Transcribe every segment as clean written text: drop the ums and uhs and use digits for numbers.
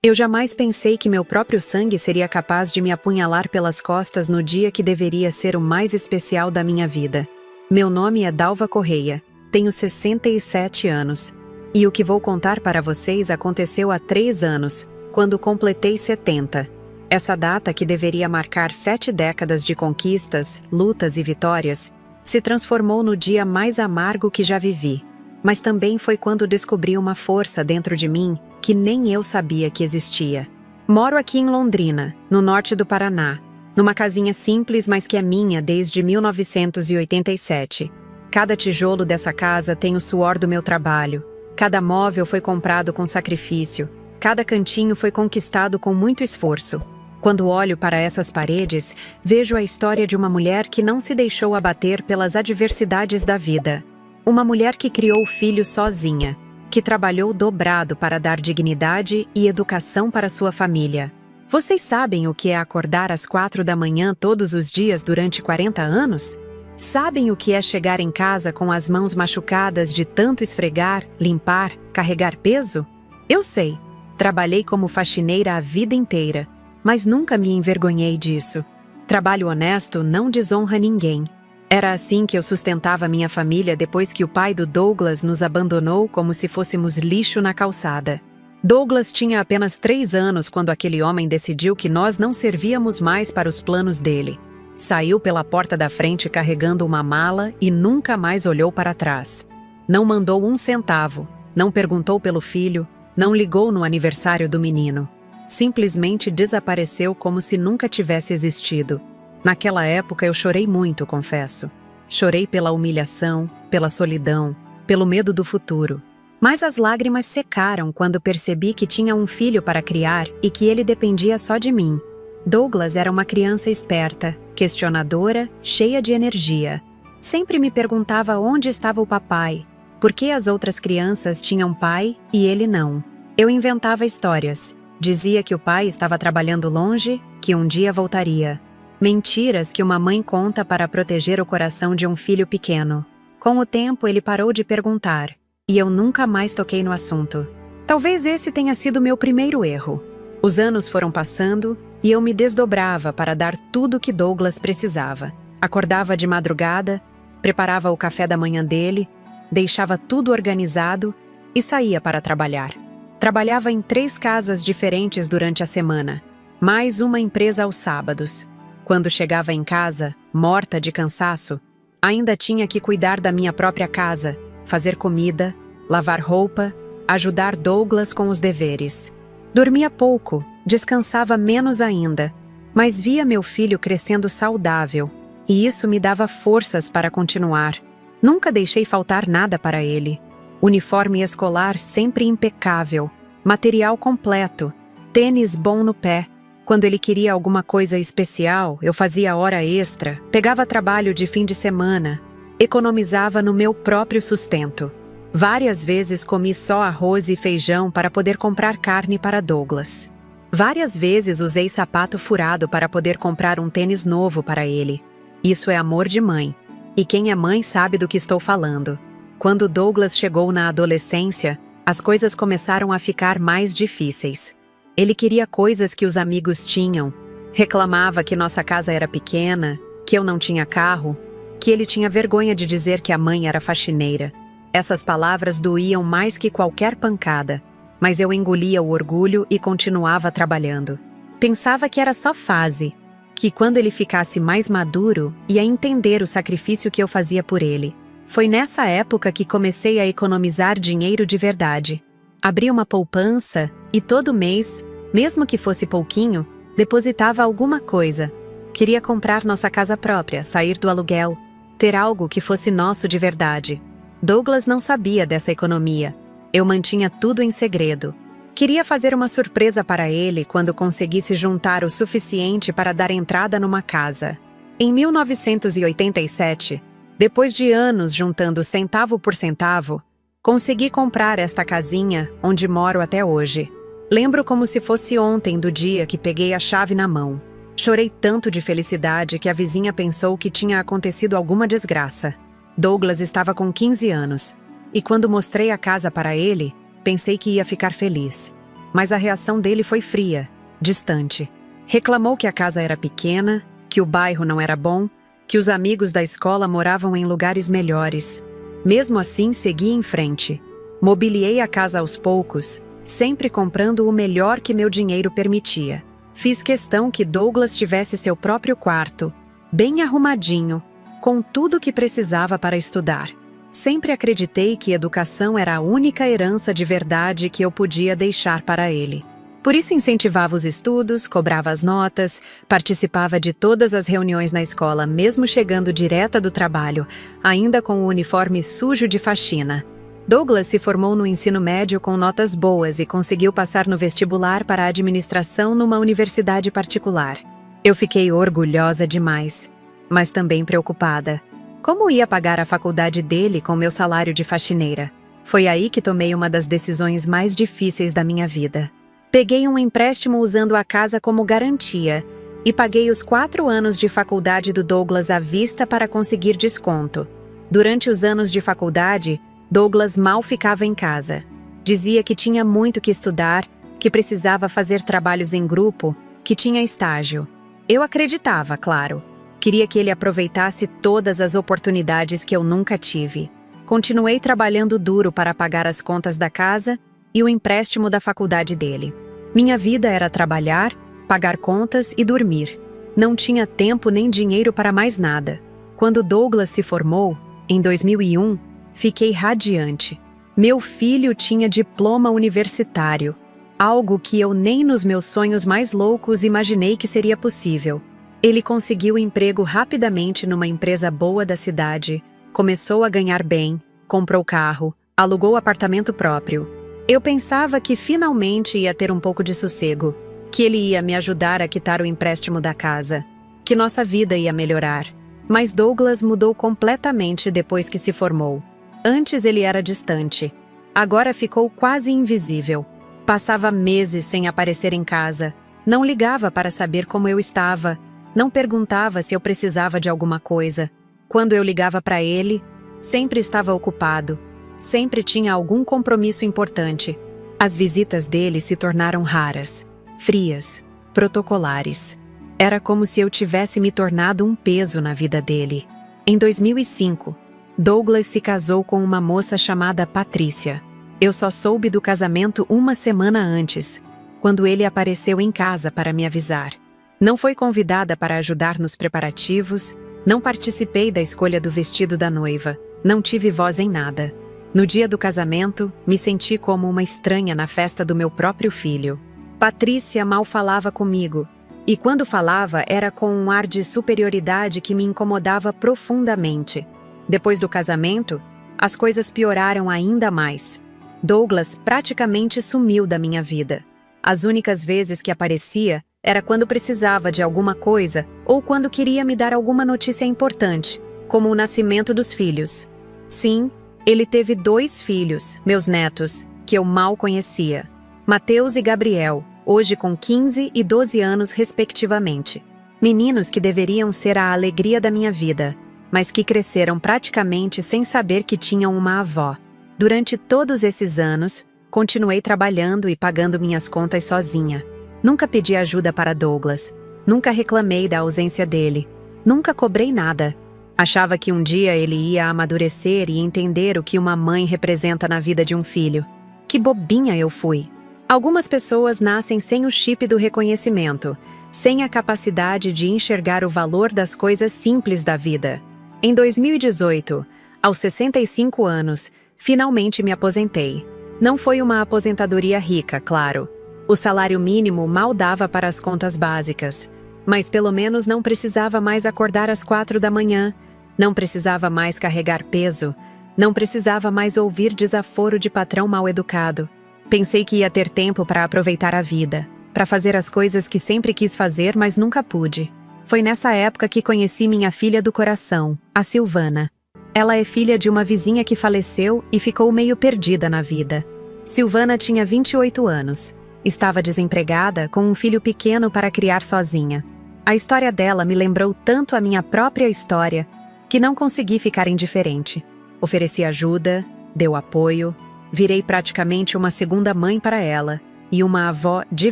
Eu jamais pensei que meu próprio sangue seria capaz de me apunhalar pelas costas no dia que deveria ser o mais especial da minha vida. Meu nome é Dalva Correia, tenho 67 anos. E o que vou contar para vocês aconteceu há 3 anos, quando completei 70. Essa data, que deveria marcar 7 décadas de conquistas, lutas e vitórias, se transformou no dia mais amargo que já vivi. Mas também foi quando descobri uma força dentro de mim que nem eu sabia que existia. Moro aqui em Londrina, no norte do Paraná, numa casinha simples, mas que é minha desde 1987. Cada tijolo dessa casa tem o suor do meu trabalho. Cada móvel foi comprado com sacrifício. Cada cantinho foi conquistado com muito esforço. Quando olho para essas paredes, vejo a história de uma mulher que não se deixou abater pelas adversidades da vida. Uma mulher que criou o filho sozinha, que trabalhou dobrado para dar dignidade e educação para sua família. Vocês sabem o que é acordar às 4 da manhã todos os dias durante 40 anos? Sabem o que é chegar em casa com as mãos machucadas de tanto esfregar, limpar, carregar peso? Eu sei. Trabalhei como faxineira a vida inteira, mas nunca me envergonhei disso. Trabalho honesto não desonra ninguém. Era assim que eu sustentava minha família depois que o pai do Douglas nos abandonou como se fôssemos lixo na calçada. Douglas tinha apenas 3 anos quando aquele homem decidiu que nós não servíamos mais para os planos dele. Saiu pela porta da frente carregando uma mala e nunca mais olhou para trás. Não mandou 1 centavo, não perguntou pelo filho, não ligou no aniversário do menino. Simplesmente desapareceu como se nunca tivesse existido. Naquela época eu chorei muito, confesso. Chorei pela humilhação, pela solidão, pelo medo do futuro. Mas as lágrimas secaram quando percebi que tinha um filho para criar e que ele dependia só de mim. Douglas era uma criança esperta, questionadora, cheia de energia. Sempre me perguntava onde estava o papai, por que as outras crianças tinham pai e ele não. Eu inventava histórias. Dizia que o pai estava trabalhando longe, que um dia voltaria. Mentiras que uma mãe conta para proteger o coração de um filho pequeno. Com o tempo, ele parou de perguntar, e eu nunca mais toquei no assunto. Talvez esse tenha sido meu primeiro erro. Os anos foram passando, e eu me desdobrava para dar tudo o que Douglas precisava. Acordava de madrugada, preparava o café da manhã dele, deixava tudo organizado e saía para trabalhar. Trabalhava em 3 casas diferentes durante a semana, mais uma empresa aos sábados. Quando chegava em casa, morta de cansaço, ainda tinha que cuidar da minha própria casa, fazer comida, lavar roupa, ajudar Douglas com os deveres. Dormia pouco, descansava menos ainda, mas via meu filho crescendo saudável, e isso me dava forças para continuar. Nunca deixei faltar nada para ele. Uniforme escolar sempre impecável, material completo, tênis bom no pé. Quando ele queria alguma coisa especial, eu fazia hora extra, pegava trabalho de fim de semana, economizava no meu próprio sustento. Várias vezes comi só arroz e feijão para poder comprar carne para Douglas. Várias vezes usei sapato furado para poder comprar um tênis novo para ele. Isso é amor de mãe. E quem é mãe sabe do que estou falando. Quando Douglas chegou na adolescência, as coisas começaram a ficar mais difíceis. Ele queria coisas que os amigos tinham. Reclamava que nossa casa era pequena, que eu não tinha carro, que ele tinha vergonha de dizer que a mãe era faxineira. Essas palavras doíam mais que qualquer pancada, mas eu engolia o orgulho e continuava trabalhando. Pensava que era só fase, que quando ele ficasse mais maduro, ia entender o sacrifício que eu fazia por ele. Foi nessa época que comecei a economizar dinheiro de verdade. Abri uma poupança e todo mês, mesmo que fosse pouquinho, depositava alguma coisa. Queria comprar nossa casa própria, sair do aluguel, ter algo que fosse nosso de verdade. Douglas não sabia dessa economia. Eu mantinha tudo em segredo. Queria fazer uma surpresa para ele quando conseguisse juntar o suficiente para dar entrada numa casa. Em 1987, depois de anos juntando centavo por centavo, consegui comprar esta casinha onde moro até hoje. Lembro como se fosse ontem do dia que peguei a chave na mão. Chorei tanto de felicidade que a vizinha pensou que tinha acontecido alguma desgraça. Douglas estava com 15 anos, e quando mostrei a casa para ele, pensei que ia ficar feliz. mas a reação dele foi fria, distante. Reclamou que a casa era pequena, que o bairro não era bom, que os amigos da escola moravam em lugares melhores. Mesmo assim, segui em frente. Mobiliei a casa aos poucos, sempre comprando o melhor que meu dinheiro permitia. Fiz questão que Douglas tivesse seu próprio quarto, bem arrumadinho, com tudo o que precisava para estudar. Sempre acreditei que educação era a única herança de verdade que eu podia deixar para ele. Por isso incentivava os estudos, cobrava as notas, participava de todas as reuniões na escola, mesmo chegando direta do trabalho, ainda com o uniforme sujo de faxina. Douglas se formou no ensino médio com notas boas e conseguiu passar no vestibular para a administração numa universidade particular. Eu fiquei orgulhosa demais, mas também preocupada. Como ia pagar a faculdade dele com meu salário de faxineira? Foi aí que tomei uma das decisões mais difíceis da minha vida. Peguei um empréstimo usando a casa como garantia e paguei os 4 anos de faculdade do Douglas à vista para conseguir desconto. Durante os anos de faculdade, Douglas mal ficava em casa. Dizia que tinha muito que estudar, que precisava fazer trabalhos em grupo, que tinha estágio. Eu acreditava, claro. Queria que ele aproveitasse todas as oportunidades que eu nunca tive. Continuei trabalhando duro para pagar as contas da casa e o empréstimo da faculdade dele. Minha vida era trabalhar, pagar contas e dormir. Não tinha tempo nem dinheiro para mais nada. Quando Douglas se formou, em 2001, fiquei radiante. Meu filho tinha diploma universitário, algo que eu nem nos meus sonhos mais loucos imaginei que seria possível. Ele conseguiu emprego rapidamente numa empresa boa da cidade, começou a ganhar bem, comprou carro, alugou apartamento próprio. Eu pensava que finalmente ia ter um pouco de sossego, que ele ia me ajudar a quitar o empréstimo da casa, que nossa vida ia melhorar. Mas Douglas mudou completamente depois que se formou. Antes ele era distante, agora ficou quase invisível. Passava meses sem aparecer em casa, não ligava para saber como eu estava, não perguntava se eu precisava de alguma coisa. Quando eu ligava para ele, sempre estava ocupado, sempre tinha algum compromisso importante. As visitas dele se tornaram raras, frias, protocolares. Era como se eu tivesse me tornado um peso na vida dele. Em 2005, Douglas se casou com uma moça chamada Patrícia. Eu só soube do casamento uma semana antes, quando ele apareceu em casa para me avisar. Não fui convidada para ajudar nos preparativos, não participei da escolha do vestido da noiva, não tive voz em nada. No dia do casamento, me senti como uma estranha na festa do meu próprio filho. Patrícia mal falava comigo, e quando falava era com um ar de superioridade que me incomodava profundamente. Depois do casamento, as coisas pioraram ainda mais. Douglas praticamente sumiu da minha vida. As únicas vezes que aparecia era quando precisava de alguma coisa ou quando queria me dar alguma notícia importante, como o nascimento dos filhos. Sim, ele teve 2 filhos, meus netos, que eu mal conhecia. Mateus e Gabriel, hoje com 15 e 12 anos respectivamente. Meninos que deveriam ser a alegria da minha vida, mas que cresceram praticamente sem saber que tinham uma avó. Durante todos esses anos, continuei trabalhando e pagando minhas contas sozinha. Nunca pedi ajuda para Douglas, nunca reclamei da ausência dele, nunca cobrei nada. Achava que um dia ele ia amadurecer e entender o que uma mãe representa na vida de um filho. Que bobinha eu fui! Algumas pessoas nascem sem o chip do reconhecimento, sem a capacidade de enxergar o valor das coisas simples da vida. Em 2018, aos 65 anos, finalmente me aposentei. Não foi uma aposentadoria rica, claro. O salário mínimo mal dava para as contas básicas, mas pelo menos não precisava mais acordar às 4 da manhã, não precisava mais carregar peso, não precisava mais ouvir desaforo de patrão mal educado. Pensei que ia ter tempo para aproveitar a vida, para fazer as coisas que sempre quis fazer, mas nunca pude. Foi nessa época que conheci minha filha do coração, a Silvana. Ela é filha de uma vizinha que faleceu e ficou meio perdida na vida. Silvana tinha 28 anos. Estava desempregada, com um filho pequeno para criar sozinha. A história dela me lembrou tanto a minha própria história, que não consegui ficar indiferente. Ofereci ajuda, deu apoio, virei praticamente uma segunda mãe para ela. e uma avó de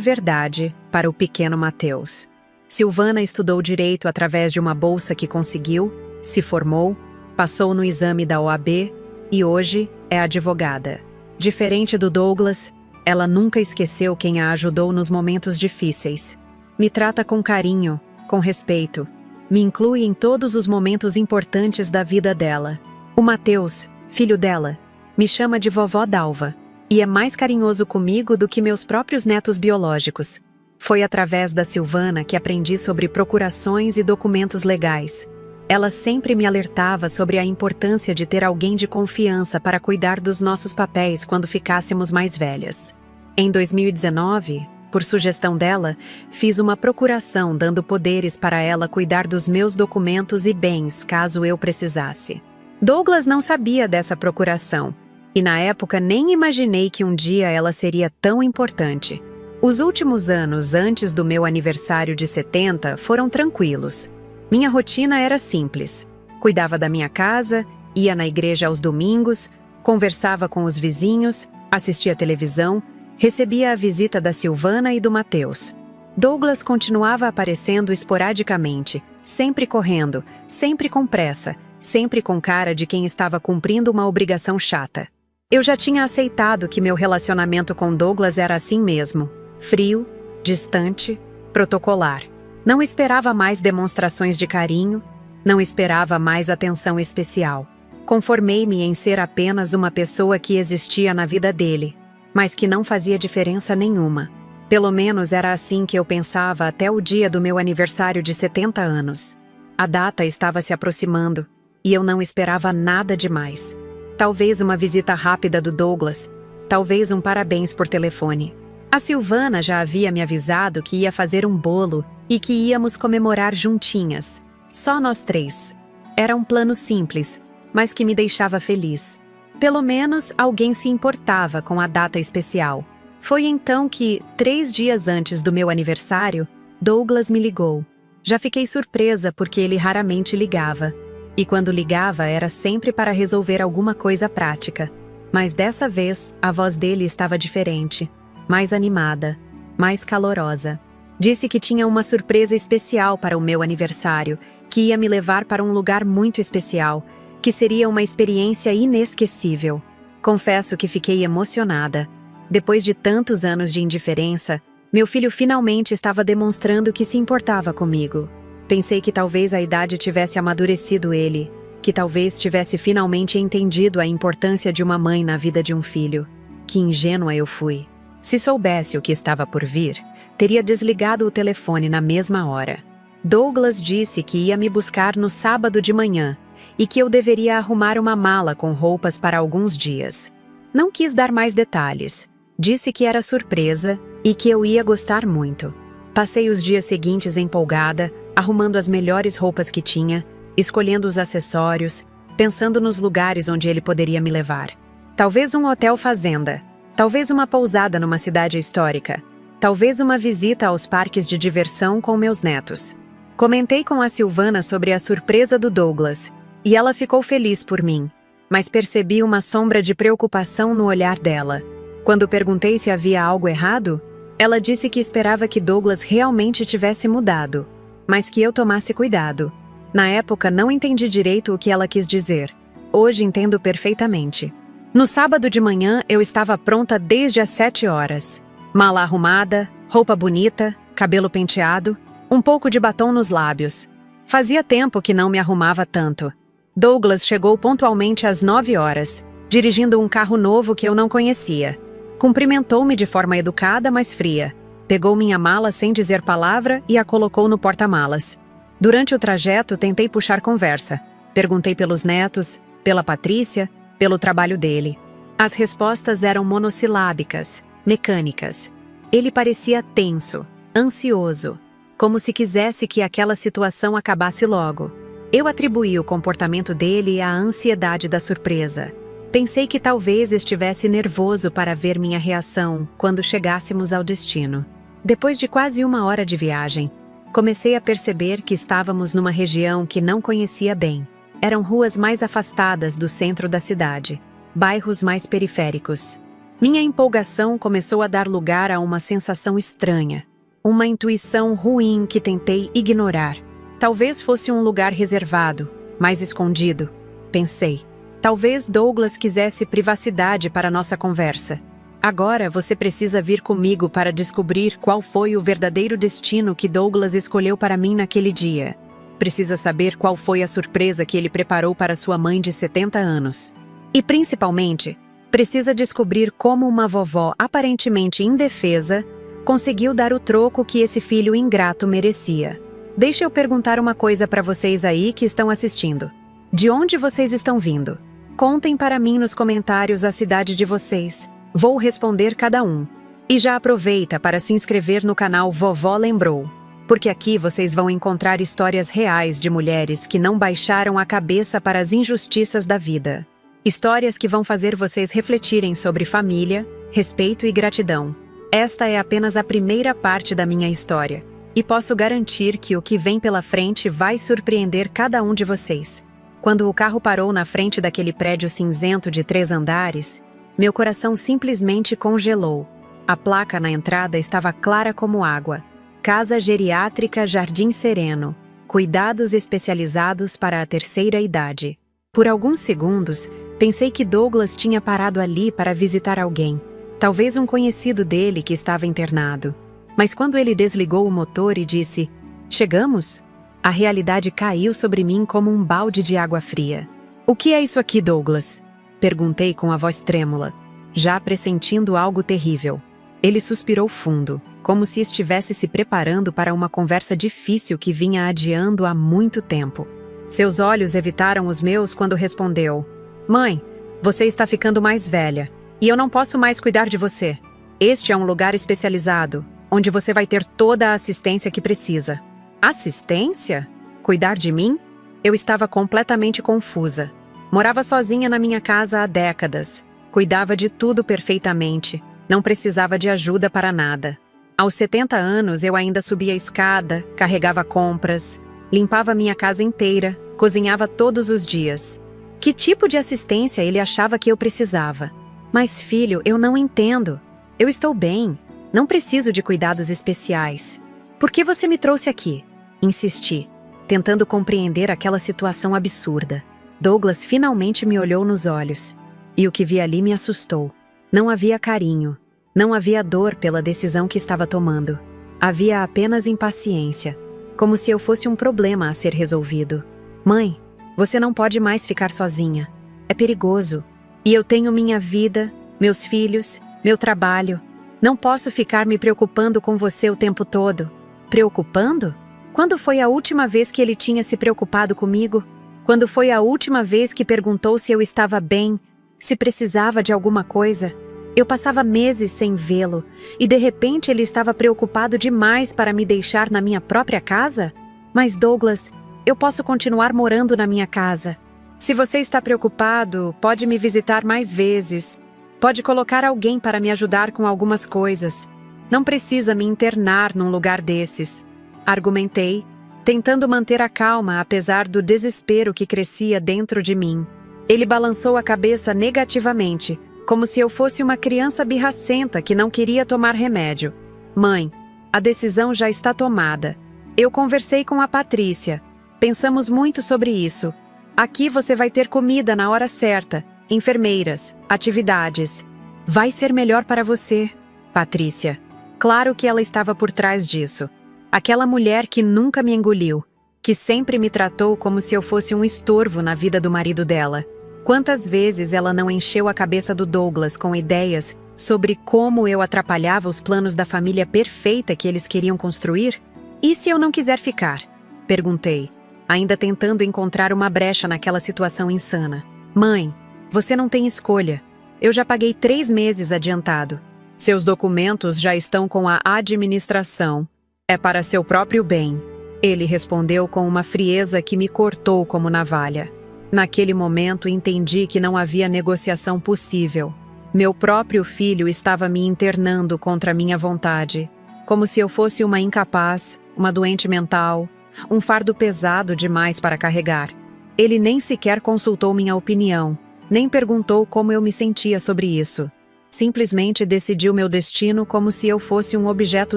verdade para o pequeno Mateus. Silvana estudou direito através de uma bolsa que conseguiu, se formou, passou no exame da OAB e hoje é advogada. Diferente do Douglas, ela nunca esqueceu quem a ajudou nos momentos difíceis. Me trata com carinho, com respeito. Me inclui em todos os momentos importantes da vida dela. O Mateus, filho dela, me chama de vovó Dalva e é mais carinhoso comigo do que meus próprios netos biológicos. Foi através da Silvana que aprendi sobre procurações e documentos legais. Ela sempre me alertava sobre a importância de ter alguém de confiança para cuidar dos nossos papéis quando ficássemos mais velhas. Em 2019, por sugestão dela, fiz uma procuração dando poderes para ela cuidar dos meus documentos e bens caso eu precisasse. Douglas não sabia dessa procuração, e na época nem imaginei que um dia ela seria tão importante. Os últimos anos antes do meu aniversário de 70 foram tranquilos. Minha rotina era simples. Cuidava da minha casa, ia na igreja aos domingos, conversava com os vizinhos, assistia televisão, recebia a visita da Silvana e do Mateus. Douglas continuava aparecendo esporadicamente, sempre correndo, sempre com pressa, sempre com cara de quem estava cumprindo uma obrigação chata. Eu já tinha aceitado que meu relacionamento com Douglas era assim mesmo. Frio, distante, protocolar. Não esperava mais demonstrações de carinho, não esperava mais atenção especial. Conformei-me em ser apenas uma pessoa que existia na vida dele, mas que não fazia diferença nenhuma. Pelo menos era assim que eu pensava até o dia do meu aniversário de 70 anos. A data estava se aproximando, e eu não esperava nada demais. Talvez uma visita rápida do Douglas, talvez um parabéns por telefone. A Silvana já havia me avisado que ia fazer um bolo e que íamos comemorar juntinhas, só nós três. Era um plano simples, mas que me deixava feliz. Pelo menos alguém se importava com a data especial. Foi então que, 3 dias antes do meu aniversário, Douglas me ligou. Já fiquei surpresa porque ele raramente ligava. E quando ligava era sempre para resolver alguma coisa prática. Mas dessa vez, a voz dele estava diferente. Mais animada, mais calorosa. Disse que tinha uma surpresa especial para o meu aniversário, que ia me levar para um lugar muito especial, que seria uma experiência inesquecível. Confesso que fiquei emocionada. Depois de tantos anos de indiferença, meu filho finalmente estava demonstrando que se importava comigo. Pensei que talvez a idade tivesse amadurecido ele, que talvez tivesse finalmente entendido a importância de uma mãe na vida de um filho. Que ingênua eu fui. Se soubesse o que estava por vir, teria desligado o telefone na mesma hora. Douglas disse que ia me buscar no sábado de manhã e que eu deveria arrumar uma mala com roupas para alguns dias. Não quis dar mais detalhes. Disse que era surpresa e que eu ia gostar muito. Passei os dias seguintes empolgada, arrumando as melhores roupas que tinha, escolhendo os acessórios, pensando nos lugares onde ele poderia me levar. Talvez um hotel fazenda. Talvez uma pousada numa cidade histórica. Talvez uma visita aos parques de diversão com meus netos. Comentei com a Silvana sobre a surpresa do Douglas, e ela ficou feliz por mim, mas percebi uma sombra de preocupação no olhar dela. Quando perguntei se havia algo errado, ela disse que esperava que Douglas realmente tivesse mudado, mas que eu tomasse cuidado. Na época não entendi direito o que ela quis dizer. Hoje entendo perfeitamente. No sábado de manhã, eu estava pronta desde as 7 horas. Mala arrumada, roupa bonita, cabelo penteado, um pouco de batom nos lábios. Fazia tempo que não me arrumava tanto. Douglas chegou pontualmente às 9 horas, dirigindo um carro novo que eu não conhecia. Cumprimentou-me de forma educada, mas fria. Pegou minha mala sem dizer palavra e a colocou no porta-malas. Durante o trajeto, tentei puxar conversa. Perguntei pelos netos, pela Patrícia, pelo trabalho dele. As respostas eram monossilábicas, mecânicas. Ele parecia tenso, ansioso, como se quisesse que aquela situação acabasse logo. Eu atribuí o comportamento dele à ansiedade da surpresa. Pensei que talvez estivesse nervoso para ver minha reação quando chegássemos ao destino. Depois de quase 1 hora de viagem, comecei a perceber que estávamos numa região que não conhecia bem. Eram ruas mais afastadas do centro da cidade, bairros mais periféricos. Minha empolgação começou a dar lugar a uma sensação estranha, uma intuição ruim que tentei ignorar. Talvez fosse um lugar reservado, mais escondido, pensei. Talvez Douglas quisesse privacidade para nossa conversa. Agora você precisa vir comigo para descobrir qual foi o verdadeiro destino que Douglas escolheu para mim naquele dia. Precisa saber qual foi a surpresa que ele preparou para sua mãe de 70 anos. E, principalmente, precisa descobrir como uma vovó aparentemente indefesa conseguiu dar o troco que esse filho ingrato merecia. Deixa eu perguntar uma coisa para vocês aí que estão assistindo. De onde vocês estão vindo? Contem para mim nos comentários a cidade de vocês. Vou responder cada um. E já aproveita para se inscrever no canal Vovó Lembrou, porque aqui vocês vão encontrar histórias reais de mulheres que não baixaram a cabeça para as injustiças da vida. Histórias que vão fazer vocês refletirem sobre família, respeito e gratidão. Esta é apenas a primeira parte da minha história, e posso garantir que o que vem pela frente vai surpreender cada um de vocês. Quando o carro parou na frente daquele prédio cinzento de 3 andares, meu coração simplesmente congelou. A placa na entrada estava clara como água. Casa Geriátrica Jardim Sereno. Cuidados especializados para a terceira idade. Por alguns segundos, pensei que Douglas tinha parado ali para visitar alguém. Talvez um conhecido dele que estava internado. Mas quando ele desligou o motor e disse, "Chegamos?", a realidade caiu sobre mim como um balde de água fria. "O que é isso aqui, Douglas?", perguntei com a voz trêmula, já pressentindo algo terrível. Ele suspirou fundo, como se estivesse se preparando para uma conversa difícil que vinha adiando há muito tempo. Seus olhos evitaram os meus quando respondeu, "Mãe, você está ficando mais velha, e eu não posso mais cuidar de você. Este é um lugar especializado, onde você vai ter toda a assistência que precisa." Assistência? Cuidar de mim? Eu estava completamente confusa. Morava sozinha na minha casa há décadas. Cuidava de tudo perfeitamente. Não precisava de ajuda para nada. Aos 70 anos, eu ainda subia a escada, carregava compras, limpava minha casa inteira, cozinhava todos os dias. Que tipo de assistência ele achava que eu precisava? Mas, filho, eu não entendo. Eu estou bem. Não preciso de cuidados especiais. Por que você me trouxe aqui? Insisti, tentando compreender aquela situação absurda. Douglas finalmente me olhou nos olhos. E o que vi ali me assustou. Não havia carinho. Não havia dor pela decisão que estava tomando. Havia apenas impaciência. Como se eu fosse um problema a ser resolvido. "Mãe, você não pode mais ficar sozinha. É perigoso. E eu tenho minha vida, meus filhos, meu trabalho. Não posso ficar me preocupando com você o tempo todo." Preocupando? Quando foi a última vez que ele tinha se preocupado comigo? Quando foi a última vez que perguntou se eu estava bem, se precisava de alguma coisa? Eu passava meses sem vê-lo, e de repente ele estava preocupado demais para me deixar na minha própria casa? Mas Douglas, eu posso continuar morando na minha casa. Se você está preocupado, pode me visitar mais vezes. Pode colocar alguém para me ajudar com algumas coisas. Não precisa me internar num lugar desses. Argumentei, tentando manter a calma apesar do desespero que crescia dentro de mim. Ele balançou a cabeça negativamente, como se eu fosse uma criança birracenta que não queria tomar remédio. "Mãe, a decisão já está tomada. Eu conversei com a Patrícia. Pensamos muito sobre isso. Aqui você vai ter comida na hora certa, enfermeiras, atividades. Vai ser melhor para você." Patrícia. Claro que ela estava por trás disso. Aquela mulher que nunca me engoliu, que sempre me tratou como se eu fosse um estorvo na vida do marido dela. Quantas vezes ela não encheu a cabeça do Douglas com ideias sobre como eu atrapalhava os planos da família perfeita que eles queriam construir? "E se eu não quiser ficar?", perguntei, ainda tentando encontrar uma brecha naquela situação insana. "Mãe, você não tem escolha. Eu já paguei 3 meses adiantado. Seus documentos já estão com a administração. É para seu próprio bem." Ele respondeu com uma frieza que me cortou como navalha. Naquele momento entendi que não havia negociação possível. Meu próprio filho estava me internando contra minha vontade, como se eu fosse uma incapaz, uma doente mental, um fardo pesado demais para carregar. Ele nem sequer consultou minha opinião, nem perguntou como eu me sentia sobre isso. Simplesmente decidiu meu destino como se eu fosse um objeto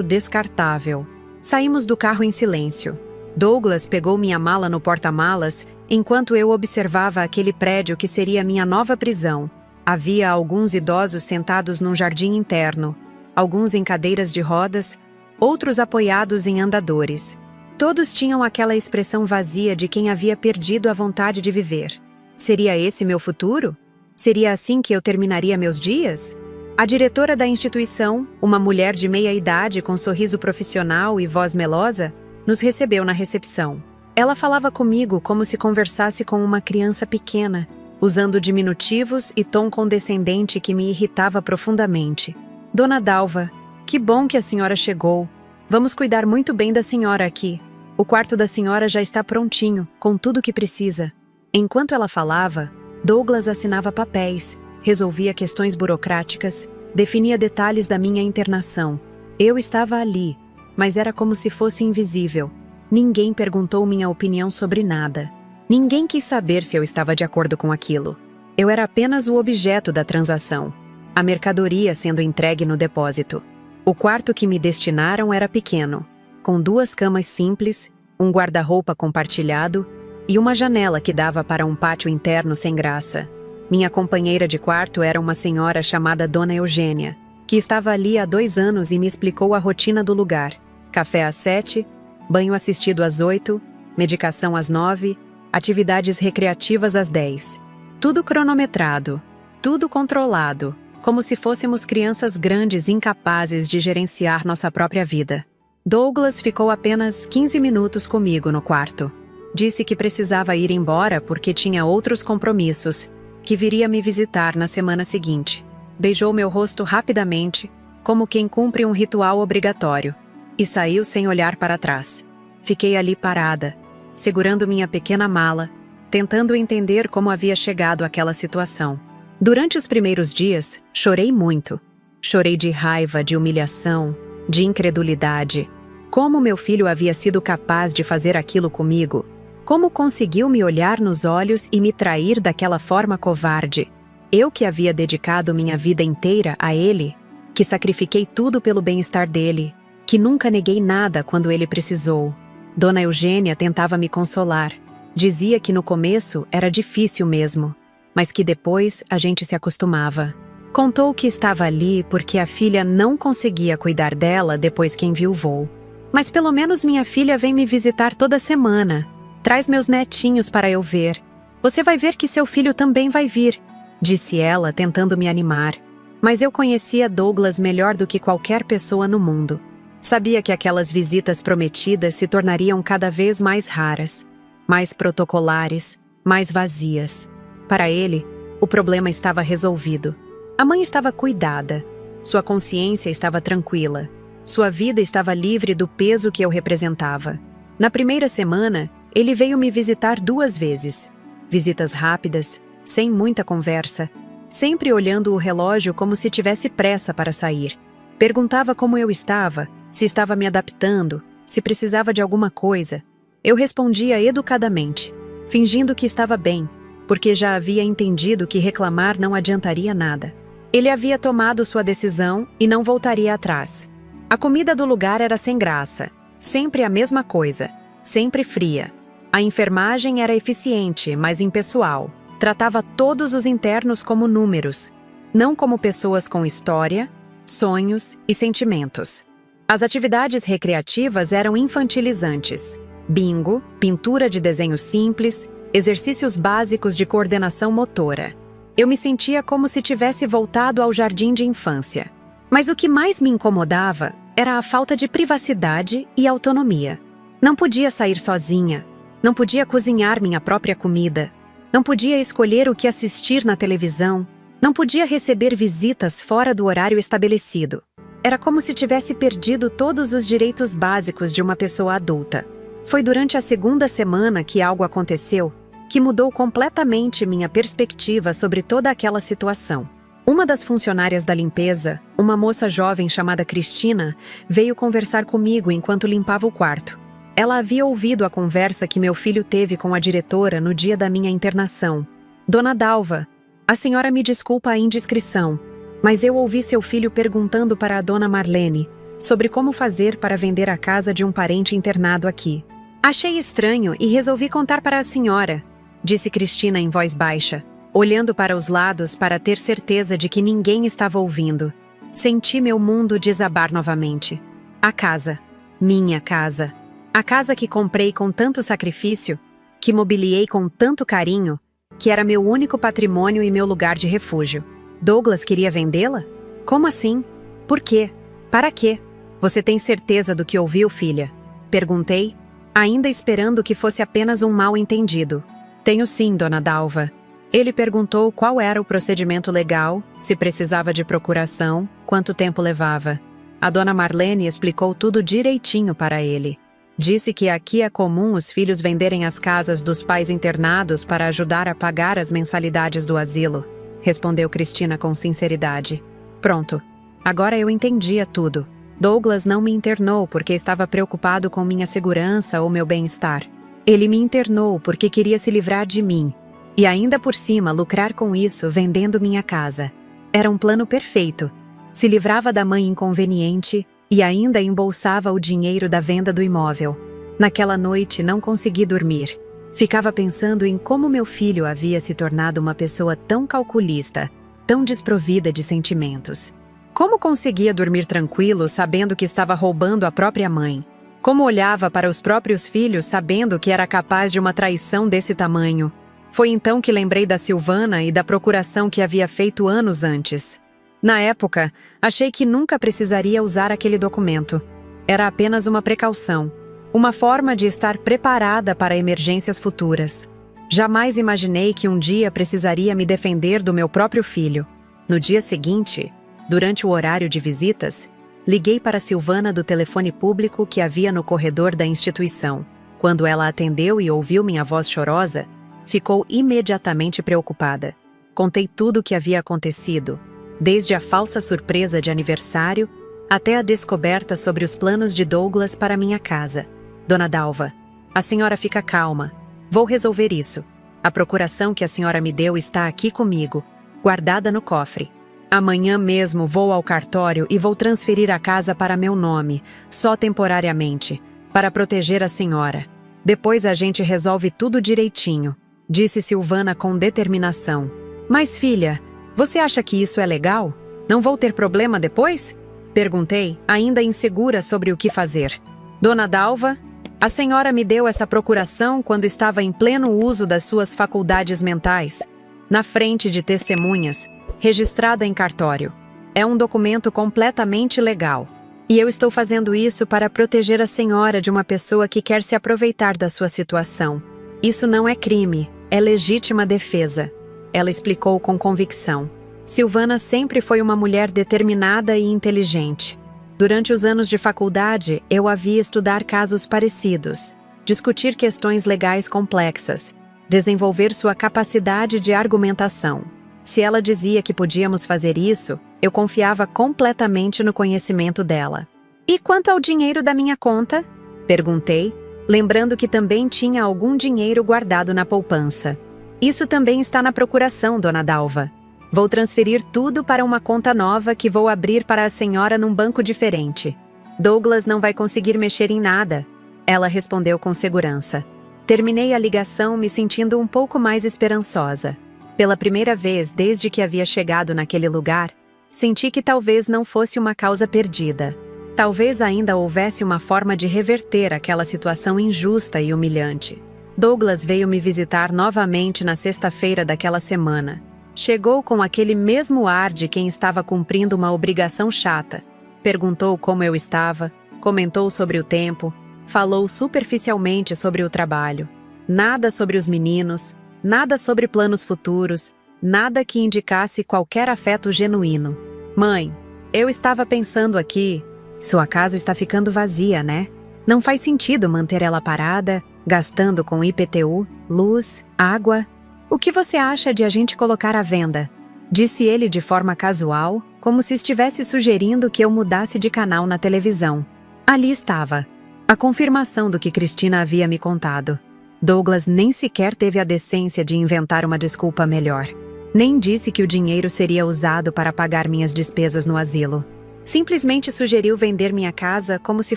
descartável. Saímos do carro em silêncio. Douglas pegou minha mala no porta-malas enquanto eu observava aquele prédio que seria minha nova prisão. Havia alguns idosos sentados num jardim interno, alguns em cadeiras de rodas, outros apoiados em andadores. Todos tinham aquela expressão vazia de quem havia perdido a vontade de viver. Seria esse meu futuro? Seria assim que eu terminaria meus dias? A diretora da instituição, uma mulher de meia idade com sorriso profissional e voz melosa, nos recebeu na recepção. Ela falava comigo como se conversasse com uma criança pequena, usando diminutivos e tom condescendente que me irritava profundamente. Dona Dalva, que bom que a senhora chegou. Vamos cuidar muito bem da senhora aqui. O quarto da senhora já está prontinho, com tudo o que precisa. Enquanto ela falava, Douglas assinava papéis, resolvia questões burocráticas, definia detalhes da minha internação. Eu estava ali, mas era como se fosse invisível. Ninguém perguntou minha opinião sobre nada. Ninguém quis saber se eu estava de acordo com aquilo. Eu era apenas o objeto da transação, a mercadoria sendo entregue no depósito. O quarto que me destinaram era pequeno, com 2 camas simples, um guarda-roupa compartilhado e uma janela que dava para um pátio interno sem graça. Minha companheira de quarto era uma senhora chamada Dona Eugênia, que estava ali há 2 anos e me explicou a rotina do lugar. Café às 7, banho assistido às 8, medicação às 9, atividades recreativas às 10. Tudo cronometrado, tudo controlado, como se fôssemos crianças grandes incapazes de gerenciar nossa própria vida. Douglas ficou apenas 15 minutos comigo no quarto. Disse que precisava ir embora porque tinha outros compromissos, que viria me visitar na semana seguinte. Beijou meu rosto rapidamente, como quem cumpre um ritual obrigatório, e saiu sem olhar para trás. Fiquei ali parada, segurando minha pequena mala, tentando entender como havia chegado àquela situação. Durante os primeiros dias, chorei muito. Chorei de raiva, de humilhação, de incredulidade. Como meu filho havia sido capaz de fazer aquilo comigo? Como conseguiu me olhar nos olhos e me trair daquela forma covarde? Eu que havia dedicado minha vida inteira a ele, que sacrifiquei tudo pelo bem-estar dele, que nunca neguei nada quando ele precisou. Dona Eugênia tentava me consolar. Dizia que no começo era difícil mesmo, mas que depois a gente se acostumava. Contou que estava ali porque a filha não conseguia cuidar dela depois que enviuvou. Mas pelo menos minha filha vem me visitar toda semana. Traz meus netinhos para eu ver. Você vai ver que seu filho também vai vir, disse ela, tentando me animar. Mas eu conhecia Douglas melhor do que qualquer pessoa no mundo. Sabia que aquelas visitas prometidas se tornariam cada vez mais raras, mais protocolares, mais vazias. Para ele, o problema estava resolvido. A mãe estava cuidada. Sua consciência estava tranquila. Sua vida estava livre do peso que eu representava. Na primeira semana, ele veio me visitar 2 vezes. Visitas rápidas, sem muita conversa, sempre olhando o relógio como se tivesse pressa para sair. Perguntava como eu estava, se estava me adaptando, se precisava de alguma coisa. Eu respondia educadamente, fingindo que estava bem, porque já havia entendido que reclamar não adiantaria nada. Ele havia tomado sua decisão e não voltaria atrás. A comida do lugar era sem graça, sempre a mesma coisa, sempre fria. A enfermagem era eficiente, mas impessoal. Tratava todos os internos como números, não como pessoas com história, sonhos e sentimentos. As atividades recreativas eram infantilizantes. Bingo, pintura de desenhos simples, exercícios básicos de coordenação motora. Eu me sentia como se tivesse voltado ao jardim de infância. Mas o que mais me incomodava era a falta de privacidade e autonomia. Não podia sair sozinha. Não podia cozinhar minha própria comida. Não podia escolher o que assistir na televisão. Não podia receber visitas fora do horário estabelecido. Era como se tivesse perdido todos os direitos básicos de uma pessoa adulta. Foi durante a 2ª semana que algo aconteceu que mudou completamente minha perspectiva sobre toda aquela situação. Uma das funcionárias da limpeza, uma moça jovem chamada Cristina, veio conversar comigo enquanto limpava o quarto. Ela havia ouvido a conversa que meu filho teve com a diretora no dia da minha internação. Dona Dalva, a senhora me desculpa a indiscrição, Mas eu ouvi seu filho perguntando para a dona Marlene sobre como fazer para vender a casa de um parente internado aqui. Achei estranho e resolvi contar para a senhora, disse Cristina em voz baixa, olhando para os lados para ter certeza de que ninguém estava ouvindo. Senti meu mundo desabar novamente. A casa. Minha casa. A casa que comprei com tanto sacrifício, que mobiliei com tanto carinho, que era meu único patrimônio e meu lugar de refúgio. Douglas queria vendê-la? Como assim? Por quê? Para quê? Você tem certeza do que ouviu, filha? Perguntei, ainda esperando que fosse apenas um mal-entendido. Tenho sim, dona Dalva. Ele perguntou qual era o procedimento legal, se precisava de procuração, quanto tempo levava. A dona Marlene explicou tudo direitinho para ele. Disse que aqui é comum os filhos venderem as casas dos pais internados para ajudar a pagar as mensalidades do asilo, respondeu Cristina com sinceridade. Pronto. Agora eu entendia tudo. Douglas não me internou porque estava preocupado com minha segurança ou meu bem-estar. Ele me internou porque queria se livrar de mim. E ainda por cima lucrar com isso vendendo minha casa. Era um plano perfeito. Se livrava da mãe inconveniente e ainda embolsava o dinheiro da venda do imóvel. Naquela noite não consegui dormir. Ficava pensando em como meu filho havia se tornado uma pessoa tão calculista, tão desprovida de sentimentos. Como conseguia dormir tranquilo sabendo que estava roubando a própria mãe? Como olhava para os próprios filhos sabendo que era capaz de uma traição desse tamanho? Foi então que lembrei da Silvana e da procuração que havia feito anos antes. Na época, achei que nunca precisaria usar aquele documento. Era apenas uma precaução, uma forma de estar preparada para emergências futuras. Jamais imaginei que um dia precisaria me defender do meu próprio filho. No dia seguinte, durante o horário de visitas, liguei para Silvana do telefone público que havia no corredor da instituição. Quando ela atendeu e ouviu minha voz chorosa, ficou imediatamente preocupada. Contei tudo o que havia acontecido, desde a falsa surpresa de aniversário até a descoberta sobre os planos de Douglas para minha casa. Dona Dalva, a senhora fica calma. Vou resolver isso. A procuração que a senhora me deu está aqui comigo, guardada no cofre. Amanhã mesmo vou ao cartório e vou transferir a casa para meu nome, só temporariamente, para proteger a senhora. Depois a gente resolve tudo direitinho, disse Silvana com determinação. Mas filha, você acha que isso é legal? Não vou ter problema depois? Perguntei, ainda insegura sobre o que fazer. Dona Dalva, a senhora me deu essa procuração quando estava em pleno uso das suas faculdades mentais, na frente de testemunhas, registrada em cartório. É um documento completamente legal. E eu estou fazendo isso para proteger a senhora de uma pessoa que quer se aproveitar da sua situação. Isso não é crime, é legítima defesa. Ela explicou com convicção. Silvana sempre foi uma mulher determinada e inteligente. Durante os anos de faculdade, eu a vi estudar casos parecidos, discutir questões legais complexas, desenvolver sua capacidade de argumentação. Se ela dizia que podíamos fazer isso, eu confiava completamente no conhecimento dela. E quanto ao dinheiro da minha conta? Perguntei, lembrando que também tinha algum dinheiro guardado na poupança. Isso também está na procuração, dona Dalva. Vou transferir tudo para uma conta nova que vou abrir para a senhora num banco diferente. Douglas não vai conseguir mexer em nada, ela respondeu com segurança. Terminei a ligação me sentindo um pouco mais esperançosa. Pela primeira vez desde que havia chegado naquele lugar, senti que talvez não fosse uma causa perdida. Talvez ainda houvesse uma forma de reverter aquela situação injusta e humilhante. Douglas veio me visitar novamente na sexta-feira daquela semana. Chegou com aquele mesmo ar de quem estava cumprindo uma obrigação chata. Perguntou como eu estava, comentou sobre o tempo, falou superficialmente sobre o trabalho. Nada sobre os meninos, nada sobre planos futuros, nada que indicasse qualquer afeto genuíno. Mãe, eu estava pensando aqui, sua casa está ficando vazia, né? Não faz sentido manter ela parada, gastando com IPTU, luz, água. O que você acha de a gente colocar à venda? Disse ele de forma casual, como se estivesse sugerindo que eu mudasse de canal na televisão. Ali estava, a confirmação do que Cristina havia me contado. Douglas nem sequer teve a decência de inventar uma desculpa melhor. Nem disse que o dinheiro seria usado para pagar minhas despesas no asilo. Simplesmente sugeriu vender minha casa como se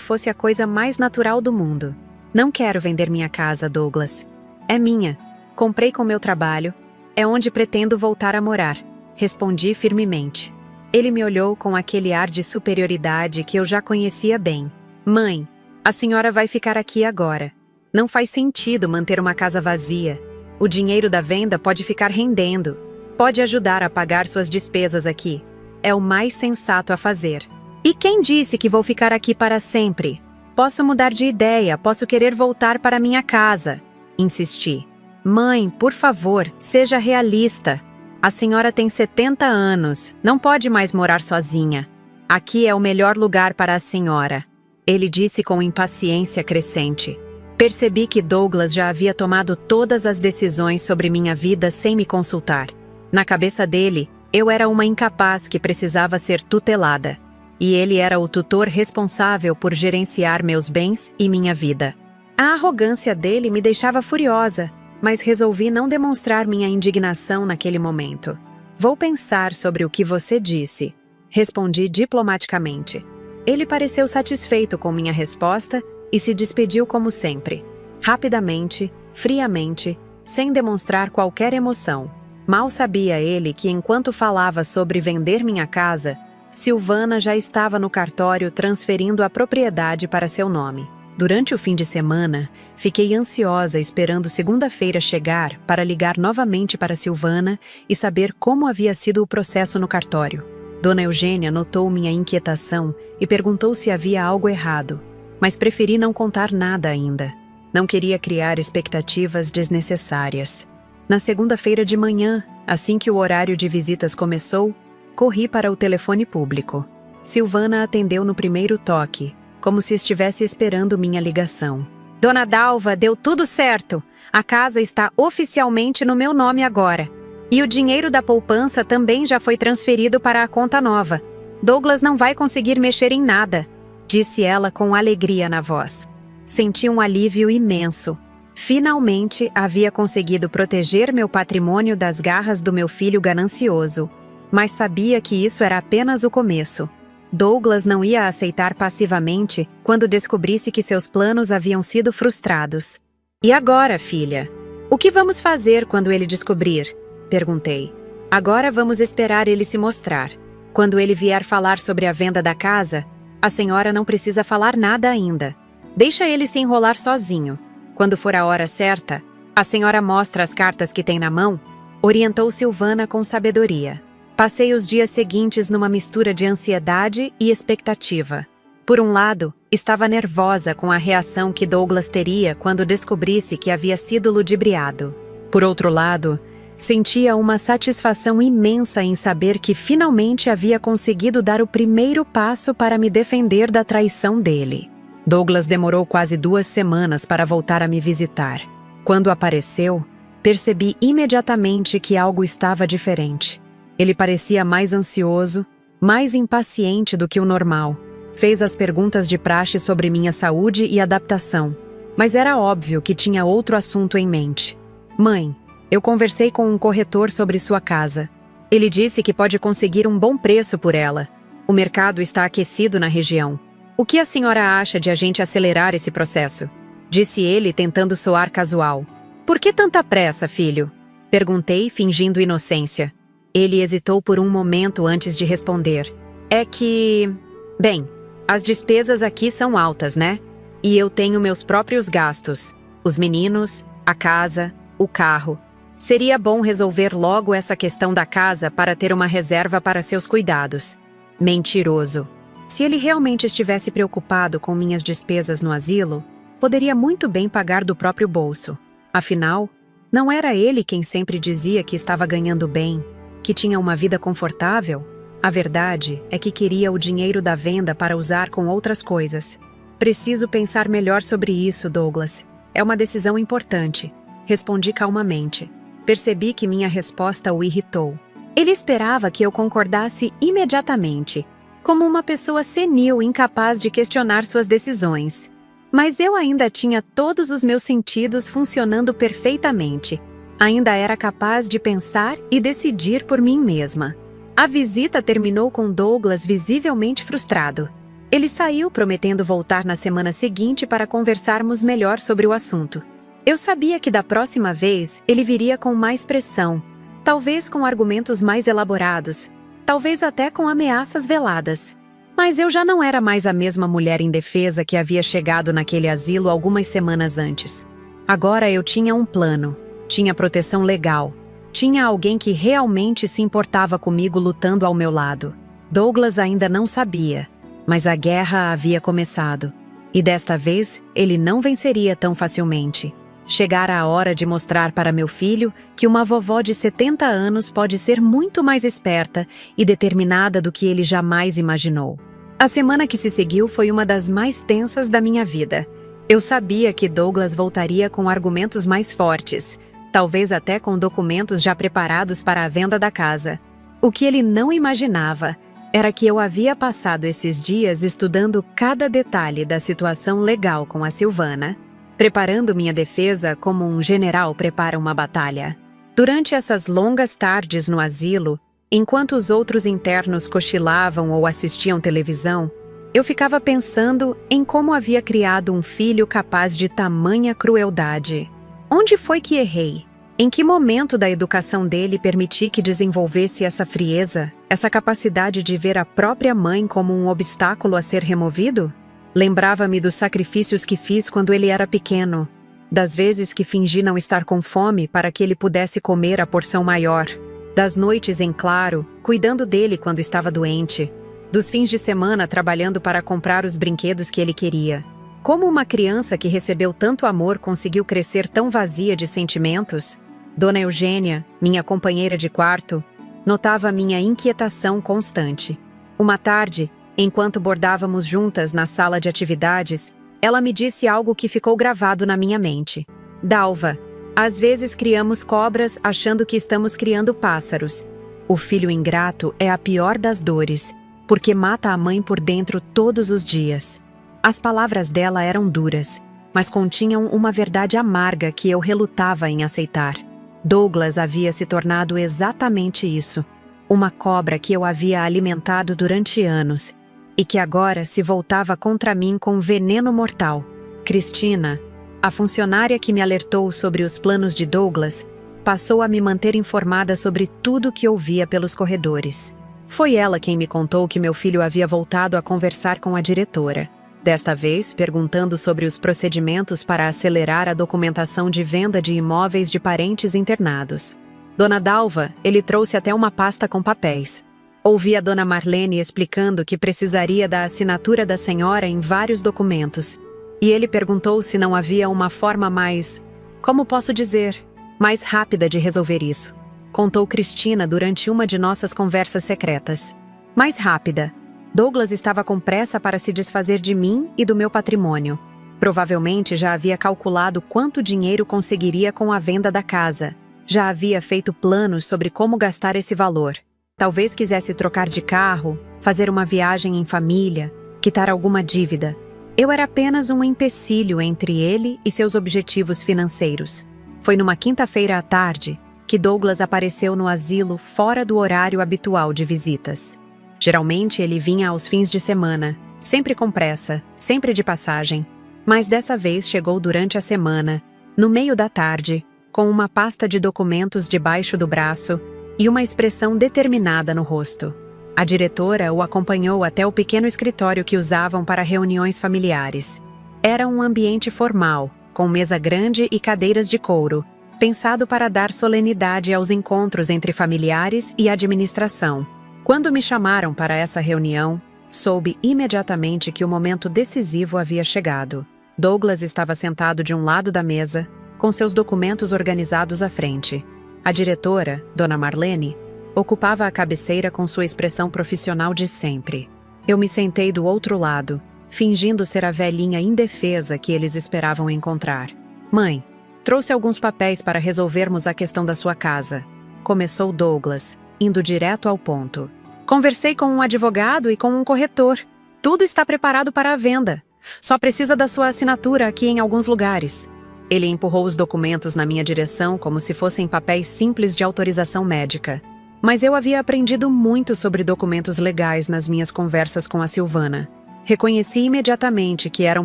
fosse a coisa mais natural do mundo. Não quero vender minha casa, Douglas. É minha. Comprei com meu trabalho. É onde pretendo voltar a morar. Respondi firmemente. Ele me olhou com aquele ar de superioridade que eu já conhecia bem. Mãe, a senhora vai ficar aqui agora. Não faz sentido manter uma casa vazia. O dinheiro da venda pode ficar rendendo. Pode ajudar a pagar suas despesas aqui. É o mais sensato a fazer. E quem disse que vou ficar aqui para sempre? Posso mudar de ideia, posso querer voltar para minha casa. Insisti. Mãe, por favor, seja realista. A senhora tem 70 anos, não pode mais morar sozinha. Aqui é o melhor lugar para a senhora. Ele disse com impaciência crescente. Percebi que Douglas já havia tomado todas as decisões sobre minha vida sem me consultar. Na cabeça dele, eu era uma incapaz que precisava ser tutelada. E ele era o tutor responsável por gerenciar meus bens e minha vida. A arrogância dele me deixava furiosa, mas resolvi não demonstrar minha indignação naquele momento. Vou pensar sobre o que você disse, respondi diplomaticamente. Ele pareceu satisfeito com minha resposta e se despediu como sempre. Rapidamente, friamente, sem demonstrar qualquer emoção. Mal sabia ele que enquanto falava sobre vender minha casa, Silvana já estava no cartório transferindo a propriedade para seu nome. Durante o fim de semana, fiquei ansiosa esperando segunda-feira chegar para ligar novamente para Silvana e saber como havia sido o processo no cartório. Dona Eugênia notou minha inquietação e perguntou se havia algo errado, mas preferi não contar nada ainda. Não queria criar expectativas desnecessárias. Na segunda-feira de manhã, assim que o horário de visitas começou, corri para o telefone público. Silvana atendeu no primeiro toque, como se estivesse esperando minha ligação. Dona Dalva, deu tudo certo. A casa está oficialmente no meu nome agora. E o dinheiro da poupança também já foi transferido para a conta nova. Douglas não vai conseguir mexer em nada, disse ela com alegria na voz. Senti um alívio imenso. Finalmente havia conseguido proteger meu patrimônio das garras do meu filho ganancioso. Mas sabia que isso era apenas o começo. Douglas não ia aceitar passivamente quando descobrisse que seus planos haviam sido frustrados. E agora, filha? O que vamos fazer quando ele descobrir? Perguntei. Agora vamos esperar ele se mostrar. Quando ele vier falar sobre a venda da casa, a senhora não precisa falar nada ainda. Deixa ele se enrolar sozinho. Quando for a hora certa, a senhora mostra as cartas que tem na mão, orientou Silvana com sabedoria. Passei os dias seguintes numa mistura de ansiedade e expectativa. Por um lado, estava nervosa com a reação que Douglas teria quando descobrisse que havia sido ludibriado. Por outro lado, sentia uma satisfação imensa em saber que finalmente havia conseguido dar o primeiro passo para me defender da traição dele. Douglas demorou quase 2 semanas para voltar a me visitar. Quando apareceu, percebi imediatamente que algo estava diferente. Ele parecia mais ansioso, mais impaciente do que o normal. Fez as perguntas de praxe sobre minha saúde e adaptação, mas era óbvio que tinha outro assunto em mente. Mãe, eu conversei com um corretor sobre sua casa. Ele disse que pode conseguir um bom preço por ela. O mercado está aquecido na região. O que a senhora acha de a gente acelerar esse processo? Disse ele, tentando soar casual. Por que tanta pressa, filho? Perguntei, fingindo inocência. Ele hesitou por um momento antes de responder. É que... Bem, as despesas aqui são altas, né? E eu tenho meus próprios gastos. Os meninos, a casa, o carro. Seria bom resolver logo essa questão da casa para ter uma reserva para seus cuidados. Mentiroso. Se ele realmente estivesse preocupado com minhas despesas no asilo, poderia muito bem pagar do próprio bolso. Afinal, não era ele quem sempre dizia que estava ganhando bem, que tinha uma vida confortável? A verdade é que queria o dinheiro da venda para usar com outras coisas. Preciso pensar melhor sobre isso, Douglas. É uma decisão importante. Respondi calmamente. Percebi que minha resposta o irritou. Ele esperava que eu concordasse imediatamente, como uma pessoa senil incapaz de questionar suas decisões. Mas eu ainda tinha todos os meus sentidos funcionando perfeitamente. Ainda era capaz de pensar e decidir por mim mesma. A visita terminou com Douglas visivelmente frustrado. Ele saiu prometendo voltar na semana seguinte para conversarmos melhor sobre o assunto. Eu sabia que da próxima vez ele viria com mais pressão, talvez com argumentos mais elaborados, talvez até com ameaças veladas. Mas eu já não era mais a mesma mulher indefesa que havia chegado naquele asilo algumas semanas antes. Agora eu tinha um plano, tinha proteção legal, tinha alguém que realmente se importava comigo lutando ao meu lado. Douglas ainda não sabia, mas a guerra havia começado. E desta vez, ele não venceria tão facilmente. Chegara a hora de mostrar para meu filho que uma vovó de 70 anos pode ser muito mais esperta e determinada do que ele jamais imaginou. A semana que se seguiu foi uma das mais tensas da minha vida. Eu sabia que Douglas voltaria com argumentos mais fortes, talvez até com documentos já preparados para a venda da casa. O que ele não imaginava era que eu havia passado esses dias estudando cada detalhe da situação legal com a Silvana, preparando minha defesa como um general prepara uma batalha. Durante essas longas tardes no asilo, enquanto os outros internos cochilavam ou assistiam televisão, eu ficava pensando em como havia criado um filho capaz de tamanha crueldade. Onde foi que errei? Em que momento da educação dele permiti que desenvolvesse essa frieza, essa capacidade de ver a própria mãe como um obstáculo a ser removido? Lembrava-me dos sacrifícios que fiz quando ele era pequeno, das vezes que fingi não estar com fome para que ele pudesse comer a porção maior, das noites em claro, cuidando dele quando estava doente, dos fins de semana trabalhando para comprar os brinquedos que ele queria. Como uma criança que recebeu tanto amor conseguiu crescer tão vazia de sentimentos? Dona Eugênia, minha companheira de quarto, notava minha inquietação constante. Uma tarde, enquanto bordávamos juntas na sala de atividades, ela me disse algo que ficou gravado na minha mente. Dalva, às vezes criamos cobras achando que estamos criando pássaros. O filho ingrato é a pior das dores, porque mata a mãe por dentro todos os dias. As palavras dela eram duras, mas continham uma verdade amarga que eu relutava em aceitar. Douglas havia se tornado exatamente isso, uma cobra que eu havia alimentado durante anos, e que agora se voltava contra mim com veneno mortal. Cristina, a funcionária que me alertou sobre os planos de Douglas, passou a me manter informada sobre tudo que ouvia pelos corredores. Foi ela quem me contou que meu filho havia voltado a conversar com a diretora, desta vez perguntando sobre os procedimentos para acelerar a documentação de venda de imóveis de parentes internados. Dona Dalva, ele trouxe até uma pasta com papéis. Ouvi a Dona Marlene explicando que precisaria da assinatura da senhora em vários documentos. E ele perguntou se não havia uma forma mais, como posso dizer, mais rápida de resolver isso. Contou Cristina durante uma de nossas conversas secretas. Mais rápida. Douglas estava com pressa para se desfazer de mim e do meu patrimônio. Provavelmente já havia calculado quanto dinheiro conseguiria com a venda da casa. Já havia feito planos sobre como gastar esse valor. Talvez quisesse trocar de carro, fazer uma viagem em família, quitar alguma dívida. Eu era apenas um empecilho entre ele e seus objetivos financeiros. Foi numa quinta-feira à tarde que Douglas apareceu no asilo fora do horário habitual de visitas. Geralmente ele vinha aos fins de semana, sempre com pressa, sempre de passagem. Mas dessa vez chegou durante a semana, no meio da tarde, com uma pasta de documentos debaixo do braço e uma expressão determinada no rosto. A diretora o acompanhou até o pequeno escritório que usavam para reuniões familiares. Era um ambiente formal, com mesa grande e cadeiras de couro, pensado para dar solenidade aos encontros entre familiares e administração. Quando me chamaram para essa reunião, soube imediatamente que o momento decisivo havia chegado. Douglas estava sentado de um lado da mesa, com seus documentos organizados à frente. A diretora, Dona Marlene, ocupava a cabeceira com sua expressão profissional de sempre. Eu me sentei do outro lado, fingindo ser a velhinha indefesa que eles esperavam encontrar. Mãe, trouxe alguns papéis para resolvermos a questão da sua casa. Começou Douglas, indo direto ao ponto. Conversei com um advogado e com um corretor. Tudo está preparado para a venda. Só precisa da sua assinatura aqui em alguns lugares. Ele empurrou os documentos na minha direção como se fossem papéis simples de autorização médica. Mas eu havia aprendido muito sobre documentos legais nas minhas conversas com a Silvana. Reconheci imediatamente que eram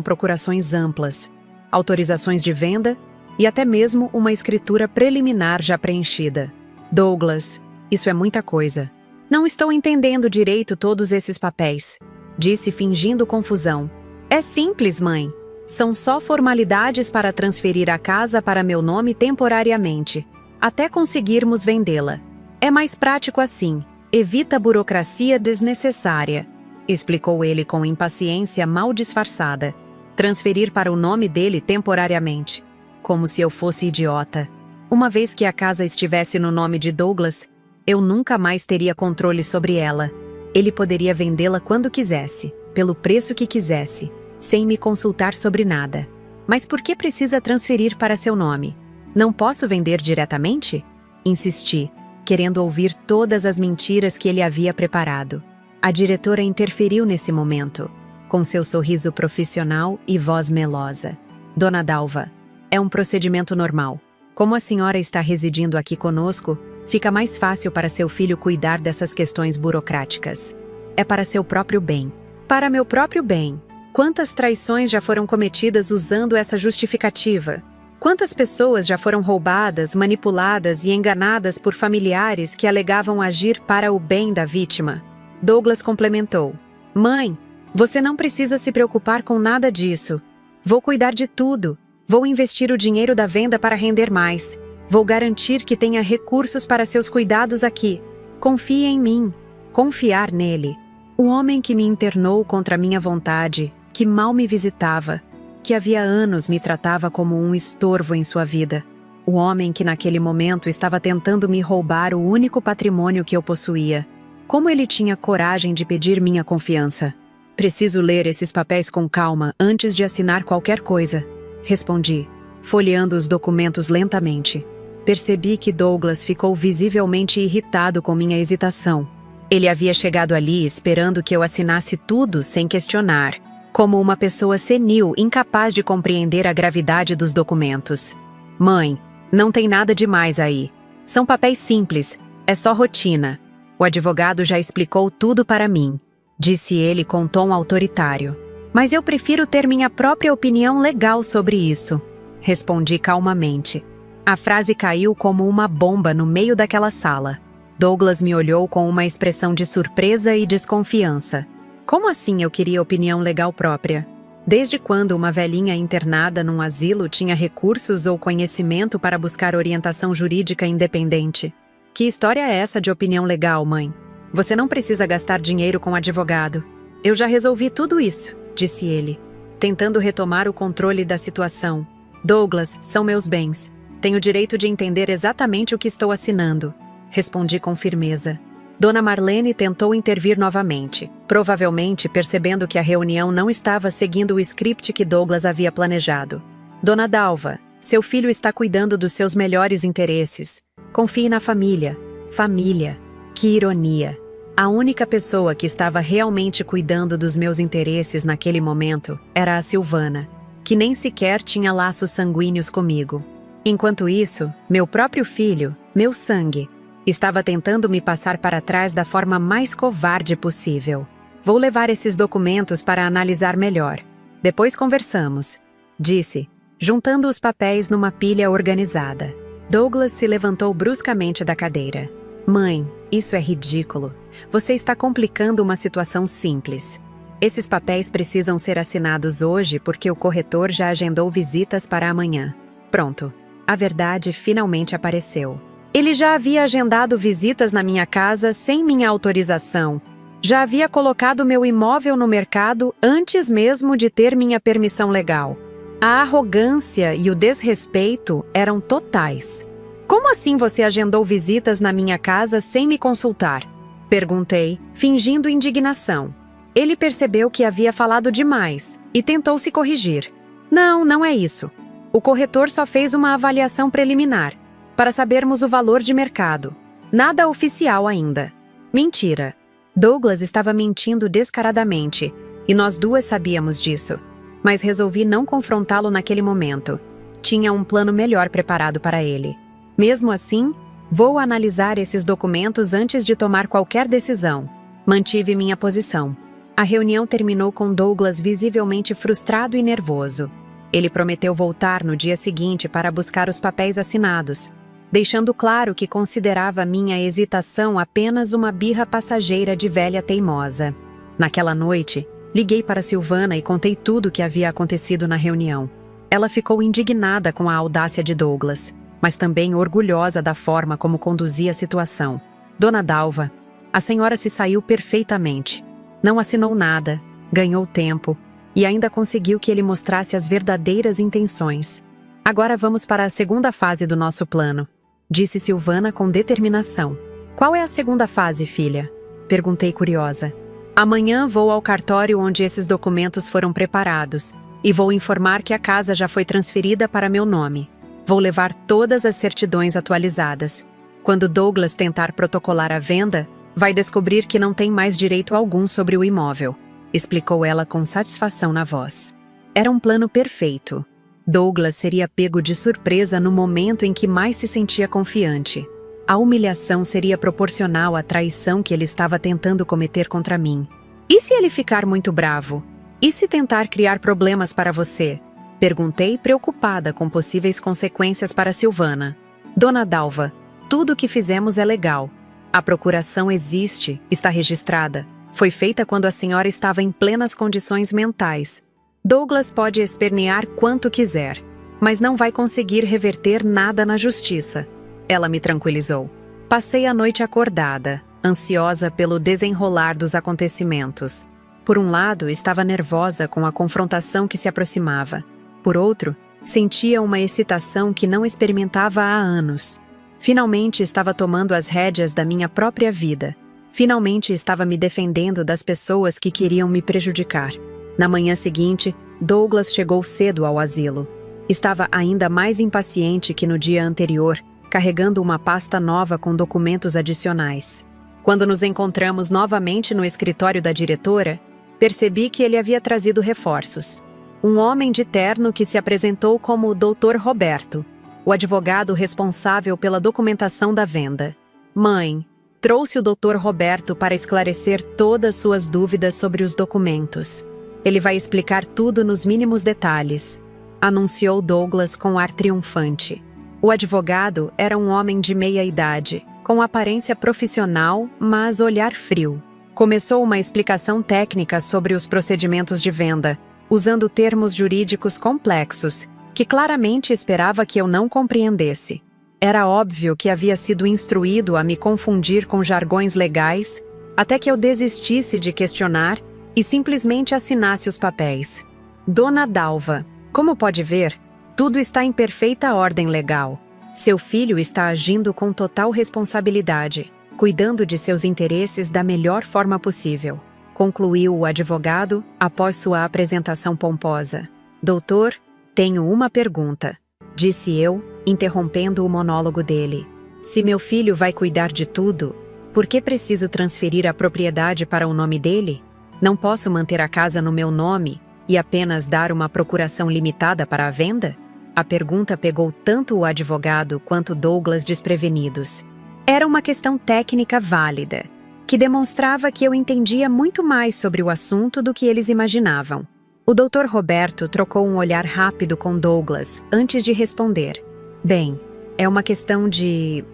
procurações amplas, autorizações de venda e até mesmo uma escritura preliminar já preenchida. Douglas, isso é muita coisa. Não estou entendendo direito todos esses papéis, disse fingindo confusão. É simples, mãe. São só formalidades para transferir a casa para meu nome temporariamente, até conseguirmos vendê-la. É mais prático assim, evita burocracia desnecessária, explicou ele com impaciência mal disfarçada. Transferir para o nome dele temporariamente, como se eu fosse idiota. Uma vez que a casa estivesse no nome de Douglas, eu nunca mais teria controle sobre ela. Ele poderia vendê-la quando quisesse, pelo preço que quisesse, sem me consultar sobre nada. Mas por que precisa transferir para seu nome? Não posso vender diretamente? Insisti, querendo ouvir todas as mentiras que ele havia preparado. A diretora interferiu nesse momento, com seu sorriso profissional e voz melosa. Dona Dalva, é um procedimento normal. Como a senhora está residindo aqui conosco, fica mais fácil para seu filho cuidar dessas questões burocráticas. É para seu próprio bem. Para meu próprio bem. Quantas traições já foram cometidas usando essa justificativa? Quantas pessoas já foram roubadas, manipuladas e enganadas por familiares que alegavam agir para o bem da vítima? Douglas complementou. Mãe, você não precisa se preocupar com nada disso. Vou cuidar de tudo. Vou investir o dinheiro da venda para render mais. Vou garantir que tenha recursos para seus cuidados aqui. Confie em mim. Confiar nele. O homem que me internou contra minha vontade, que mal me visitava, que havia anos me tratava como um estorvo em sua vida. O homem que naquele momento estava tentando me roubar o único patrimônio que eu possuía. Como ele tinha coragem de pedir minha confiança? Preciso ler esses papéis com calma antes de assinar qualquer coisa, respondi, folheando os documentos lentamente. Percebi que Douglas ficou visivelmente irritado com minha hesitação. Ele havia chegado ali esperando que eu assinasse tudo sem questionar, como uma pessoa senil incapaz de compreender a gravidade dos documentos. Mãe, não tem nada demais aí. São papéis simples, é só rotina. O advogado já explicou tudo para mim, disse ele com tom autoritário. Mas eu prefiro ter minha própria opinião legal sobre isso, respondi calmamente. A frase caiu como uma bomba no meio daquela sala. Douglas me olhou com uma expressão de surpresa e desconfiança. Como assim eu queria opinião legal própria? Desde quando uma velhinha internada num asilo tinha recursos ou conhecimento para buscar orientação jurídica independente? Que história é essa de opinião legal, mãe? Você não precisa gastar dinheiro com advogado. Eu já resolvi tudo isso, disse ele, tentando retomar o controle da situação. Douglas, são meus bens. Tenho direito de entender exatamente o que estou assinando, respondi com firmeza. Dona Marlene tentou intervir novamente, provavelmente percebendo que a reunião não estava seguindo o script que Douglas havia planejado. Dona Dalva, seu filho está cuidando dos seus melhores interesses. Confie na família. Família. Que ironia. A única pessoa que estava realmente cuidando dos meus interesses naquele momento era a Silvana, que nem sequer tinha laços sanguíneos comigo. Enquanto isso, meu próprio filho, meu sangue, estava tentando me passar para trás da forma mais covarde possível. Vou levar esses documentos para analisar melhor. Depois conversamos, disse, juntando os papéis numa pilha organizada. Douglas se levantou bruscamente da cadeira. Mãe, isso é ridículo. Você está complicando uma situação simples. Esses papéis precisam ser assinados hoje porque o corretor já agendou visitas para amanhã. Pronto. A verdade finalmente apareceu. Ele já havia agendado visitas na minha casa sem minha autorização. Já havia colocado meu imóvel no mercado antes mesmo de ter minha permissão legal. A arrogância e o desrespeito eram totais. Como assim você agendou visitas na minha casa sem me consultar? Perguntei, fingindo indignação. Ele percebeu que havia falado demais e tentou se corrigir. Não é isso. O corretor só fez uma avaliação preliminar, para sabermos o valor de mercado. Nada oficial ainda. Mentira. Douglas estava mentindo descaradamente, e nós duas sabíamos disso. Mas resolvi não confrontá-lo naquele momento. tinha um plano melhor preparado para ele. Mesmo assim, vou analisar esses documentos antes de tomar qualquer decisão. Mantive minha posição. A reunião terminou com Douglas visivelmente frustrado e nervoso. Ele prometeu voltar no dia seguinte para buscar os papéis assinados, deixando claro que considerava minha hesitação apenas uma birra passageira de velha teimosa. Naquela noite, liguei para Silvana e contei tudo o que havia acontecido na reunião. Ela ficou indignada com a audácia de Douglas, mas também orgulhosa da forma como conduzia a situação. Dona Dalva, a senhora se saiu perfeitamente. Não assinou nada, ganhou tempo e ainda conseguiu que ele mostrasse as verdadeiras intenções. Agora vamos para a segunda fase do nosso plano, disse Silvana com determinação. Qual é a segunda fase, filha? Perguntei curiosa. Amanhã vou ao cartório onde esses documentos foram preparados e vou informar que a casa já foi transferida para meu nome. Vou levar todas as certidões atualizadas. Quando Douglas tentar protocolar a venda, vai descobrir que não tem mais direito algum sobre o imóvel, explicou ela com satisfação na voz. Era um plano perfeito. Douglas seria pego de surpresa no momento em que mais se sentia confiante. A humilhação seria proporcional à traição que ele estava tentando cometer contra mim. E se ele ficar muito bravo? E se tentar criar problemas para você? Perguntei, preocupada com possíveis consequências para Silvana. Dona Dalva, tudo o que fizemos é legal. A procuração existe, está registrada. Foi feita quando a senhora estava em plenas condições mentais. Douglas pode espernear quanto quiser, mas não vai conseguir reverter nada na justiça. Ela me tranquilizou. Passei a noite acordada, ansiosa pelo desenrolar dos acontecimentos. Por um lado, estava nervosa com a confrontação que se aproximava. Por outro, sentia uma excitação que não experimentava há anos. Finalmente estava tomando as rédeas da minha própria vida. Finalmente estava me defendendo das pessoas que queriam me prejudicar. Na manhã seguinte, Douglas chegou cedo ao asilo. Estava ainda mais impaciente que no dia anterior, carregando uma pasta nova com documentos adicionais. Quando nos encontramos novamente no escritório da diretora, percebi que ele havia trazido reforços. Um homem de terno que se apresentou como o Dr. Roberto, o advogado responsável pela documentação da venda. Mãe, trouxe o Dr. Roberto para esclarecer todas suas dúvidas sobre os documentos. Ele vai explicar tudo nos mínimos detalhes, anunciou Douglas com ar triunfante. O advogado era um homem de meia idade, com aparência profissional, mas olhar frio. Começou uma explicação técnica sobre os procedimentos de venda, usando termos jurídicos complexos, que claramente esperava que eu não compreendesse. Era óbvio que havia sido instruído a me confundir com jargões legais, até que eu desistisse de questionar e simplesmente assinasse os papéis. Dona Dalva, como pode ver, tudo está em perfeita ordem legal. Seu filho está agindo com total responsabilidade, cuidando de seus interesses da melhor forma possível, concluiu o advogado após sua apresentação pomposa. Doutor, tenho uma pergunta, disse eu, interrompendo o monólogo dele. Se meu filho vai cuidar de tudo, por que preciso transferir a propriedade para o nome dele? Não posso manter a casa no meu nome e apenas dar uma procuração limitada para a venda? A pergunta pegou tanto o advogado quanto Douglas desprevenidos. Era uma questão técnica válida, que demonstrava que eu entendia muito mais sobre o assunto do que eles imaginavam. O Dr. Roberto trocou um olhar rápido com Douglas antes de responder. Bem, é uma questão de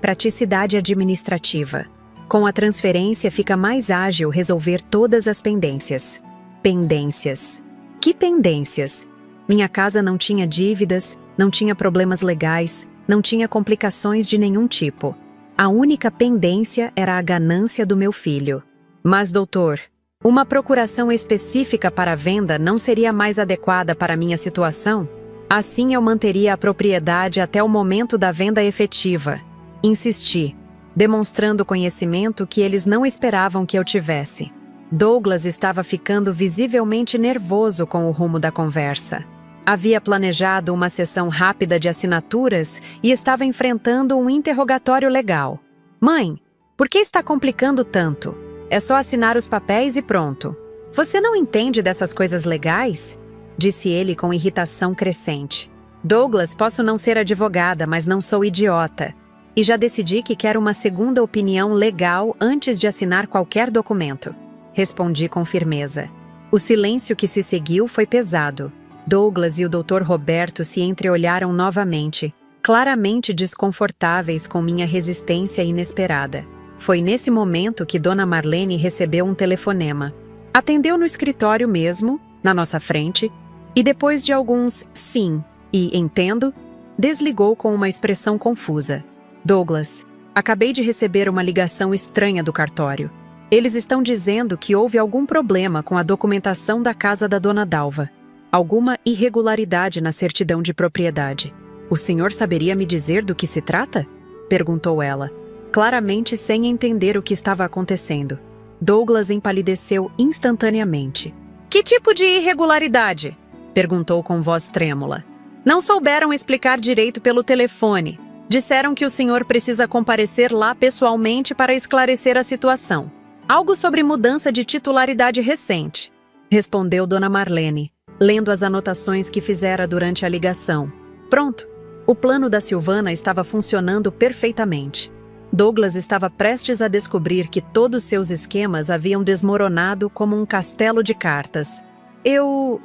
praticidade administrativa. Com a transferência fica mais ágil resolver todas as pendências. Pendências. Que pendências? Minha casa não tinha dívidas, não tinha problemas legais, não tinha complicações de nenhum tipo. A única pendência era a ganância do meu filho. Mas, doutor, uma procuração específica para a venda não seria mais adequada para minha situação? Assim eu manteria a propriedade até o momento da venda efetiva. Insisti, demonstrando conhecimento que eles não esperavam que eu tivesse. Douglas estava ficando visivelmente nervoso com o rumo da conversa. Havia planejado uma sessão rápida de assinaturas e estava enfrentando um interrogatório legal. Mãe, por que está complicando tanto? É só assinar os papéis e pronto. Você não entende dessas coisas legais? Disse ele com irritação crescente. Douglas, posso não ser advogada, mas não sou idiota. E já decidi que quero uma segunda opinião legal antes de assinar qualquer documento. Respondi com firmeza. O silêncio que se seguiu foi pesado. Douglas e o Dr. Roberto se entreolharam novamente, claramente desconfortáveis com minha resistência inesperada. Foi nesse momento que Dona Marlene recebeu um telefonema. Atendeu no escritório mesmo, na nossa frente, e depois de alguns sim e entendo, desligou com uma expressão confusa. Douglas, acabei de receber uma ligação estranha do cartório. Eles estão dizendo que houve algum problema com a documentação da casa da Dona Dalva. Alguma irregularidade na certidão de propriedade. O senhor saberia me dizer do que se trata? Perguntou ela, claramente sem entender o que estava acontecendo. Douglas empalideceu instantaneamente. Que tipo de irregularidade? Perguntou com voz trêmula. Não souberam explicar direito pelo telefone. Disseram que o senhor precisa comparecer lá pessoalmente para esclarecer a situação. Algo sobre mudança de titularidade recente, respondeu Dona Marlene, lendo as anotações que fizera durante a ligação. Pronto, o plano da Silvana estava funcionando perfeitamente. Douglas estava prestes a descobrir que todos seus esquemas haviam desmoronado como um castelo de cartas. Eu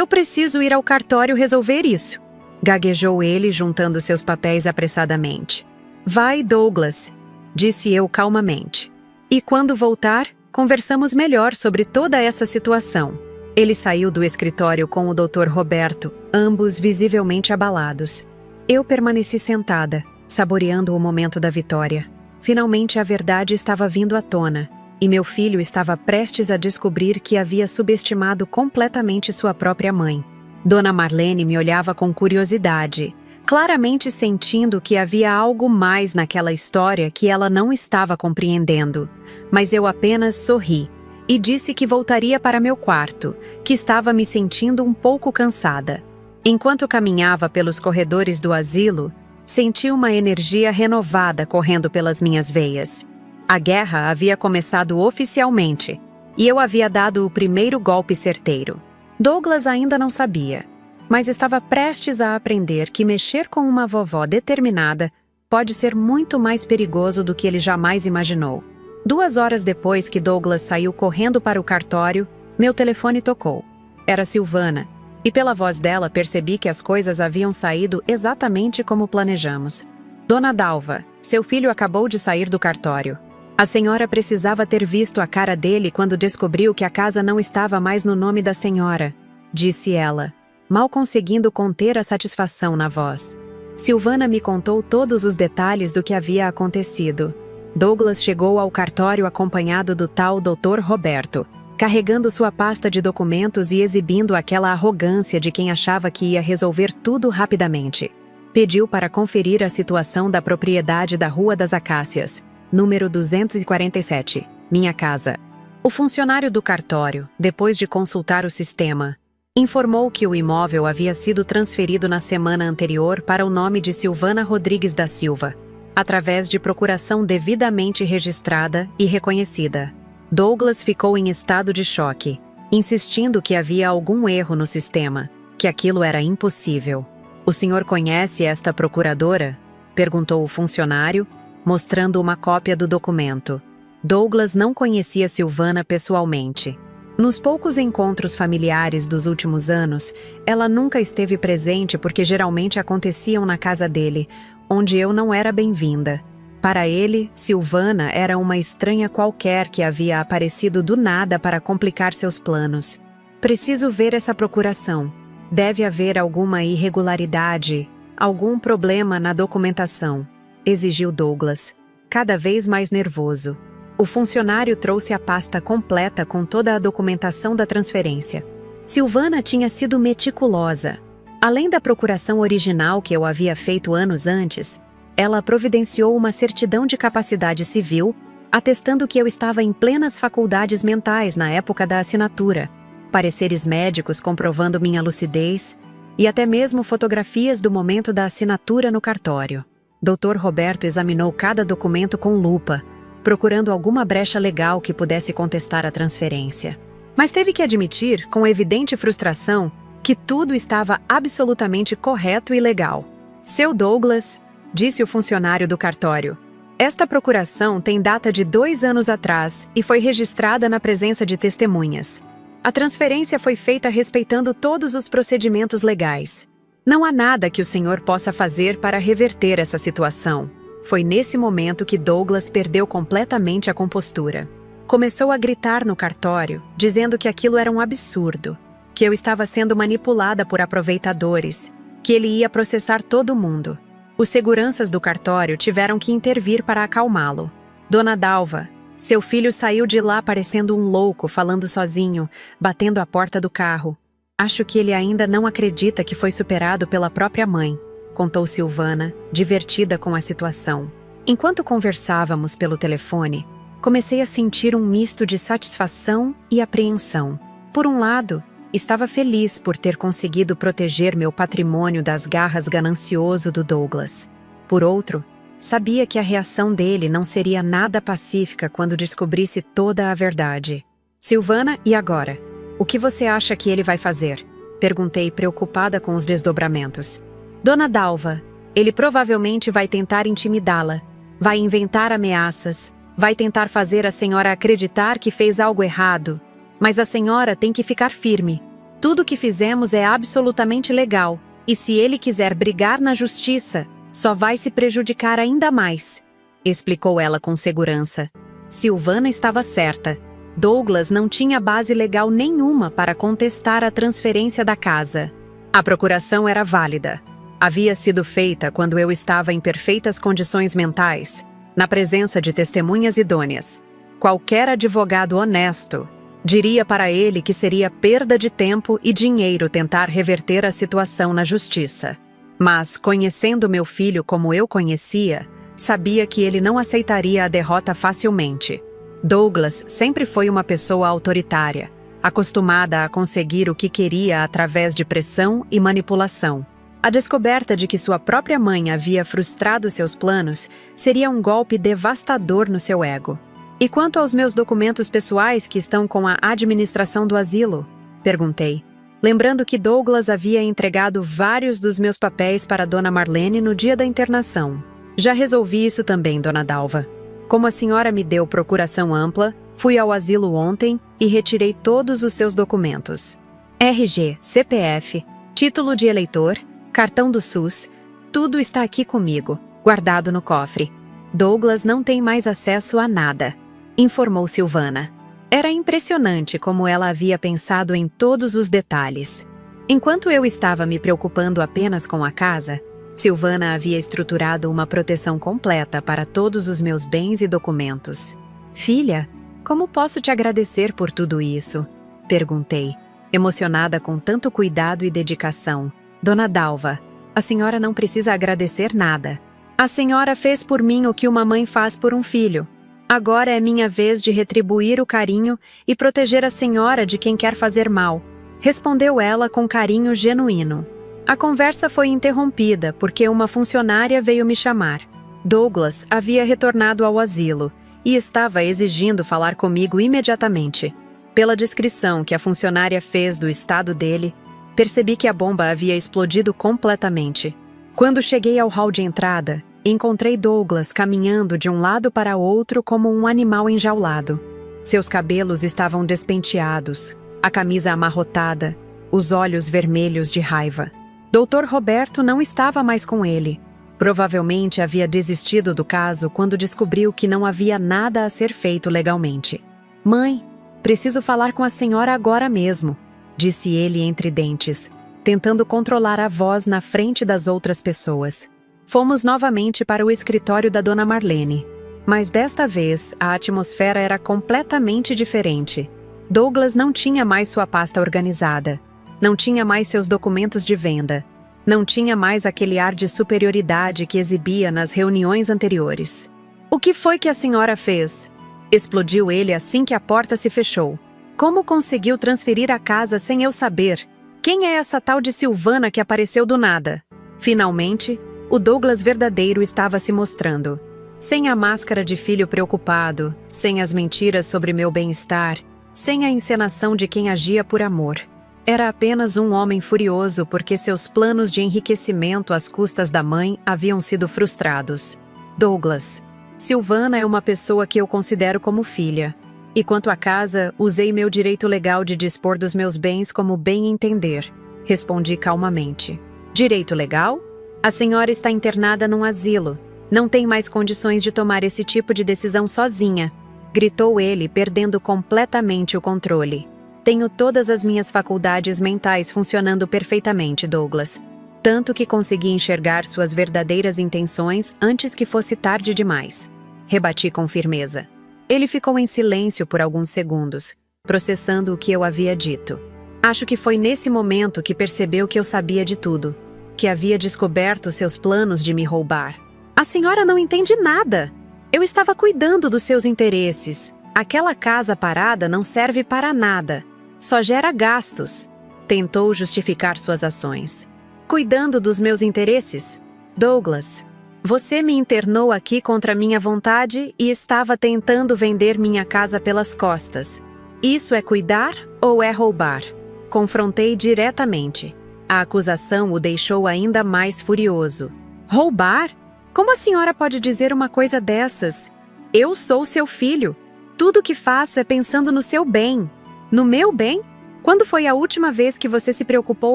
preciso ir ao cartório resolver isso, gaguejou ele, juntando seus papéis apressadamente. Vai, Douglas, disse eu calmamente. E quando voltar, conversamos melhor sobre toda essa situação. Ele saiu do escritório com o Dr. Roberto, ambos visivelmente abalados. Eu permaneci sentada, saboreando o momento da vitória. Finalmente a verdade estava vindo à tona, e meu filho estava prestes a descobrir que havia subestimado completamente sua própria mãe. Dona Marlene me olhava com curiosidade, claramente sentindo que havia algo mais naquela história que ela não estava compreendendo. Mas eu apenas sorri e disse que voltaria para meu quarto, que estava me sentindo um pouco cansada. Enquanto caminhava pelos corredores do asilo, senti uma energia renovada correndo pelas minhas veias. A guerra havia começado oficialmente, e eu havia dado o primeiro golpe certeiro. Douglas ainda não sabia, mas estava prestes a aprender que mexer com uma vovó determinada pode ser muito mais perigoso do que ele jamais imaginou. 2 horas depois que Douglas saiu correndo para o cartório, meu telefone tocou. Era Silvana, e pela voz dela percebi que as coisas haviam saído exatamente como planejamos. Dona Dalva, seu filho acabou de sair do cartório. A senhora precisava ter visto a cara dele quando descobriu que a casa não estava mais no nome da senhora, disse ela, mal conseguindo conter a satisfação na voz. Silvana me contou todos os detalhes do que havia acontecido. Douglas chegou ao cartório acompanhado do tal Dr. Roberto, carregando sua pasta de documentos e exibindo aquela arrogância de quem achava que ia resolver tudo rapidamente. Pediu para conferir a situação da propriedade da Rua das Acácias, número 247, minha casa. O funcionário do cartório, depois de consultar o sistema, informou que o imóvel havia sido transferido na semana anterior para o nome de Silvana Rodrigues da Silva, através de procuração devidamente registrada e reconhecida. Douglas ficou em estado de choque, insistindo que havia algum erro no sistema, que aquilo era impossível. O senhor conhece esta procuradora? Perguntou o funcionário, mostrando uma cópia do documento. Douglas não conhecia Silvana pessoalmente. Nos poucos encontros familiares dos últimos anos, ela nunca esteve presente porque geralmente aconteciam na casa dele, onde eu não era bem-vinda. Para ele, Silvana era uma estranha qualquer que havia aparecido do nada para complicar seus planos. Preciso ver essa procuração. Deve haver alguma irregularidade, algum problema na documentação, exigiu Douglas, cada vez mais nervoso. O funcionário trouxe a pasta completa com toda a documentação da transferência. Silvana tinha sido meticulosa. Além da procuração original que eu havia feito anos antes, ela providenciou uma certidão de capacidade civil, atestando que eu estava em plenas faculdades mentais na época da assinatura, pareceres médicos comprovando minha lucidez e até mesmo fotografias do momento da assinatura no cartório. Dr. Roberto examinou cada documento com lupa, procurando alguma brecha legal que pudesse contestar a transferência. Mas teve que admitir, com evidente frustração, que tudo estava absolutamente correto e legal. Seu Douglas, disse o funcionário do cartório, esta procuração tem data de 2 anos atrás e foi registrada na presença de testemunhas. A transferência foi feita respeitando todos os procedimentos legais. Não há nada que o senhor possa fazer para reverter essa situação. Foi nesse momento que Douglas perdeu completamente a compostura. Começou a gritar no cartório, dizendo que aquilo era um absurdo, que eu estava sendo manipulada por aproveitadores, que ele ia processar todo mundo. Os seguranças do cartório tiveram que intervir para acalmá-lo. Dona Dalva, seu filho saiu de lá parecendo um louco, falando sozinho, batendo a porta do carro. Acho que ele ainda não acredita que foi superado pela própria mãe, contou Silvana, divertida com a situação. Enquanto conversávamos pelo telefone, comecei a sentir um misto de satisfação e apreensão. Por um lado, estava feliz por ter conseguido proteger meu patrimônio das garras ganancioso do Douglas. Por outro, sabia que a reação dele não seria nada pacífica quando descobrisse toda a verdade. Silvana, e agora? O que você acha que ele vai fazer? Perguntei, preocupada com os desdobramentos. Dona Dalva, ele provavelmente vai tentar intimidá-la, vai inventar ameaças, vai tentar fazer a senhora acreditar que fez algo errado. Mas a senhora tem que ficar firme. Tudo que fizemos é absolutamente legal, e se ele quiser brigar na justiça, só vai se prejudicar ainda mais, explicou ela com segurança. Silvana estava certa. Douglas não tinha base legal nenhuma para contestar a transferência da casa. A procuração era válida. Havia sido feita quando eu estava em perfeitas condições mentais, na presença de testemunhas idôneas. Qualquer advogado honesto diria para ele que seria perda de tempo e dinheiro tentar reverter a situação na justiça. Mas, conhecendo meu filho como eu conhecia, sabia que ele não aceitaria a derrota facilmente. Douglas sempre foi uma pessoa autoritária, acostumada a conseguir o que queria através de pressão e manipulação. A descoberta de que sua própria mãe havia frustrado seus planos seria um golpe devastador no seu ego. E quanto aos meus documentos pessoais que estão com a administração do asilo? Perguntei, lembrando que Douglas havia entregado vários dos meus papéis para Dona Marlene no dia da internação. Já resolvi isso também, Dona Dalva. Como a senhora me deu procuração ampla, fui ao asilo ontem e retirei todos os seus documentos. RG, CPF, título de eleitor, cartão do SUS, tudo está aqui comigo, guardado no cofre. Douglas não tem mais acesso a nada, informou Silvana. Era impressionante como ela havia pensado em todos os detalhes. Enquanto eu estava me preocupando apenas com a casa, Silvana havia estruturado uma proteção completa para todos os meus bens e documentos. Filha, como posso te agradecer por tudo isso? Perguntei, emocionada com tanto cuidado e dedicação. Dona Dalva, a senhora não precisa agradecer nada. A senhora fez por mim o que uma mãe faz por um filho. Agora é minha vez de retribuir o carinho e proteger a senhora de quem quer fazer mal, respondeu ela com carinho genuíno. A conversa foi interrompida porque uma funcionária veio me chamar. Douglas havia retornado ao asilo e estava exigindo falar comigo imediatamente. Pela descrição que a funcionária fez do estado dele, percebi que a bomba havia explodido completamente. Quando cheguei ao hall de entrada, encontrei Douglas caminhando de um lado para outro como um animal enjaulado. Seus cabelos estavam despenteados, a camisa amarrotada, os olhos vermelhos de raiva. Dr. Roberto não estava mais com ele. Provavelmente havia desistido do caso quando descobriu que não havia nada a ser feito legalmente. Mãe, preciso falar com a senhora agora mesmo, disse ele entre dentes, tentando controlar a voz na frente das outras pessoas. Fomos novamente para o escritório da Dona Marlene, mas desta vez a atmosfera era completamente diferente. Douglas não tinha mais sua pasta organizada, não tinha mais seus documentos de venda, não tinha mais aquele ar de superioridade que exibia nas reuniões anteriores. O que foi que a senhora fez? Explodiu ele assim que a porta se fechou. Como conseguiu transferir a casa sem eu saber? Quem é essa tal de Silvana que apareceu do nada? Finalmente, o Douglas verdadeiro estava se mostrando. Sem a máscara de filho preocupado, sem as mentiras sobre meu bem-estar, sem a encenação de quem agia por amor. Era apenas um homem furioso porque seus planos de enriquecimento às custas da mãe haviam sido frustrados. Douglas, Silvana é uma pessoa que eu considero como filha. E quanto à casa, usei meu direito legal de dispor dos meus bens como bem entender. Respondi calmamente. Direito legal? A senhora está internada num asilo. Não tem mais condições de tomar esse tipo de decisão sozinha. Gritou ele, perdendo completamente o controle. Tenho todas as minhas faculdades mentais funcionando perfeitamente, Douglas. Tanto que consegui enxergar suas verdadeiras intenções antes que fosse tarde demais. Rebati com firmeza. Ele ficou em silêncio por alguns segundos, processando o que eu havia dito. Acho que foi nesse momento que percebeu que eu sabia de tudo, que havia descoberto seus planos de me roubar. A senhora não entende nada. Eu estava cuidando dos seus interesses. Aquela casa parada não serve para nada. Só gera gastos. Tentou justificar suas ações. Cuidando dos meus interesses? Douglas, você me internou aqui contra minha vontade e estava tentando vender minha casa pelas costas. Isso é cuidar ou é roubar? Confrontei diretamente. A acusação o deixou ainda mais furioso. Roubar? Como a senhora pode dizer uma coisa dessas? Eu sou seu filho. Tudo o que faço é pensando no seu bem. No meu bem? Quando foi a última vez que você se preocupou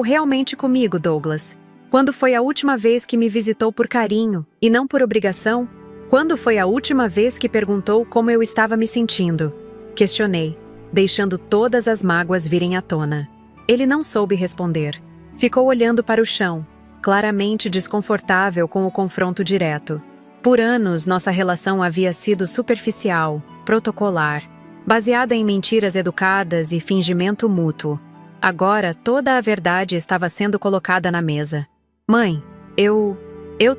realmente comigo, Douglas? Quando foi a última vez que me visitou por carinho e não por obrigação? Quando foi a última vez que perguntou como eu estava me sentindo? Questionei, deixando todas as mágoas virem à tona. Ele não soube responder. Ficou olhando para o chão, claramente desconfortável com o confronto direto. Por anos, nossa relação havia sido superficial, protocolar, baseada em mentiras educadas e fingimento mútuo. Agora, toda a verdade estava sendo colocada na mesa. Mãe, eu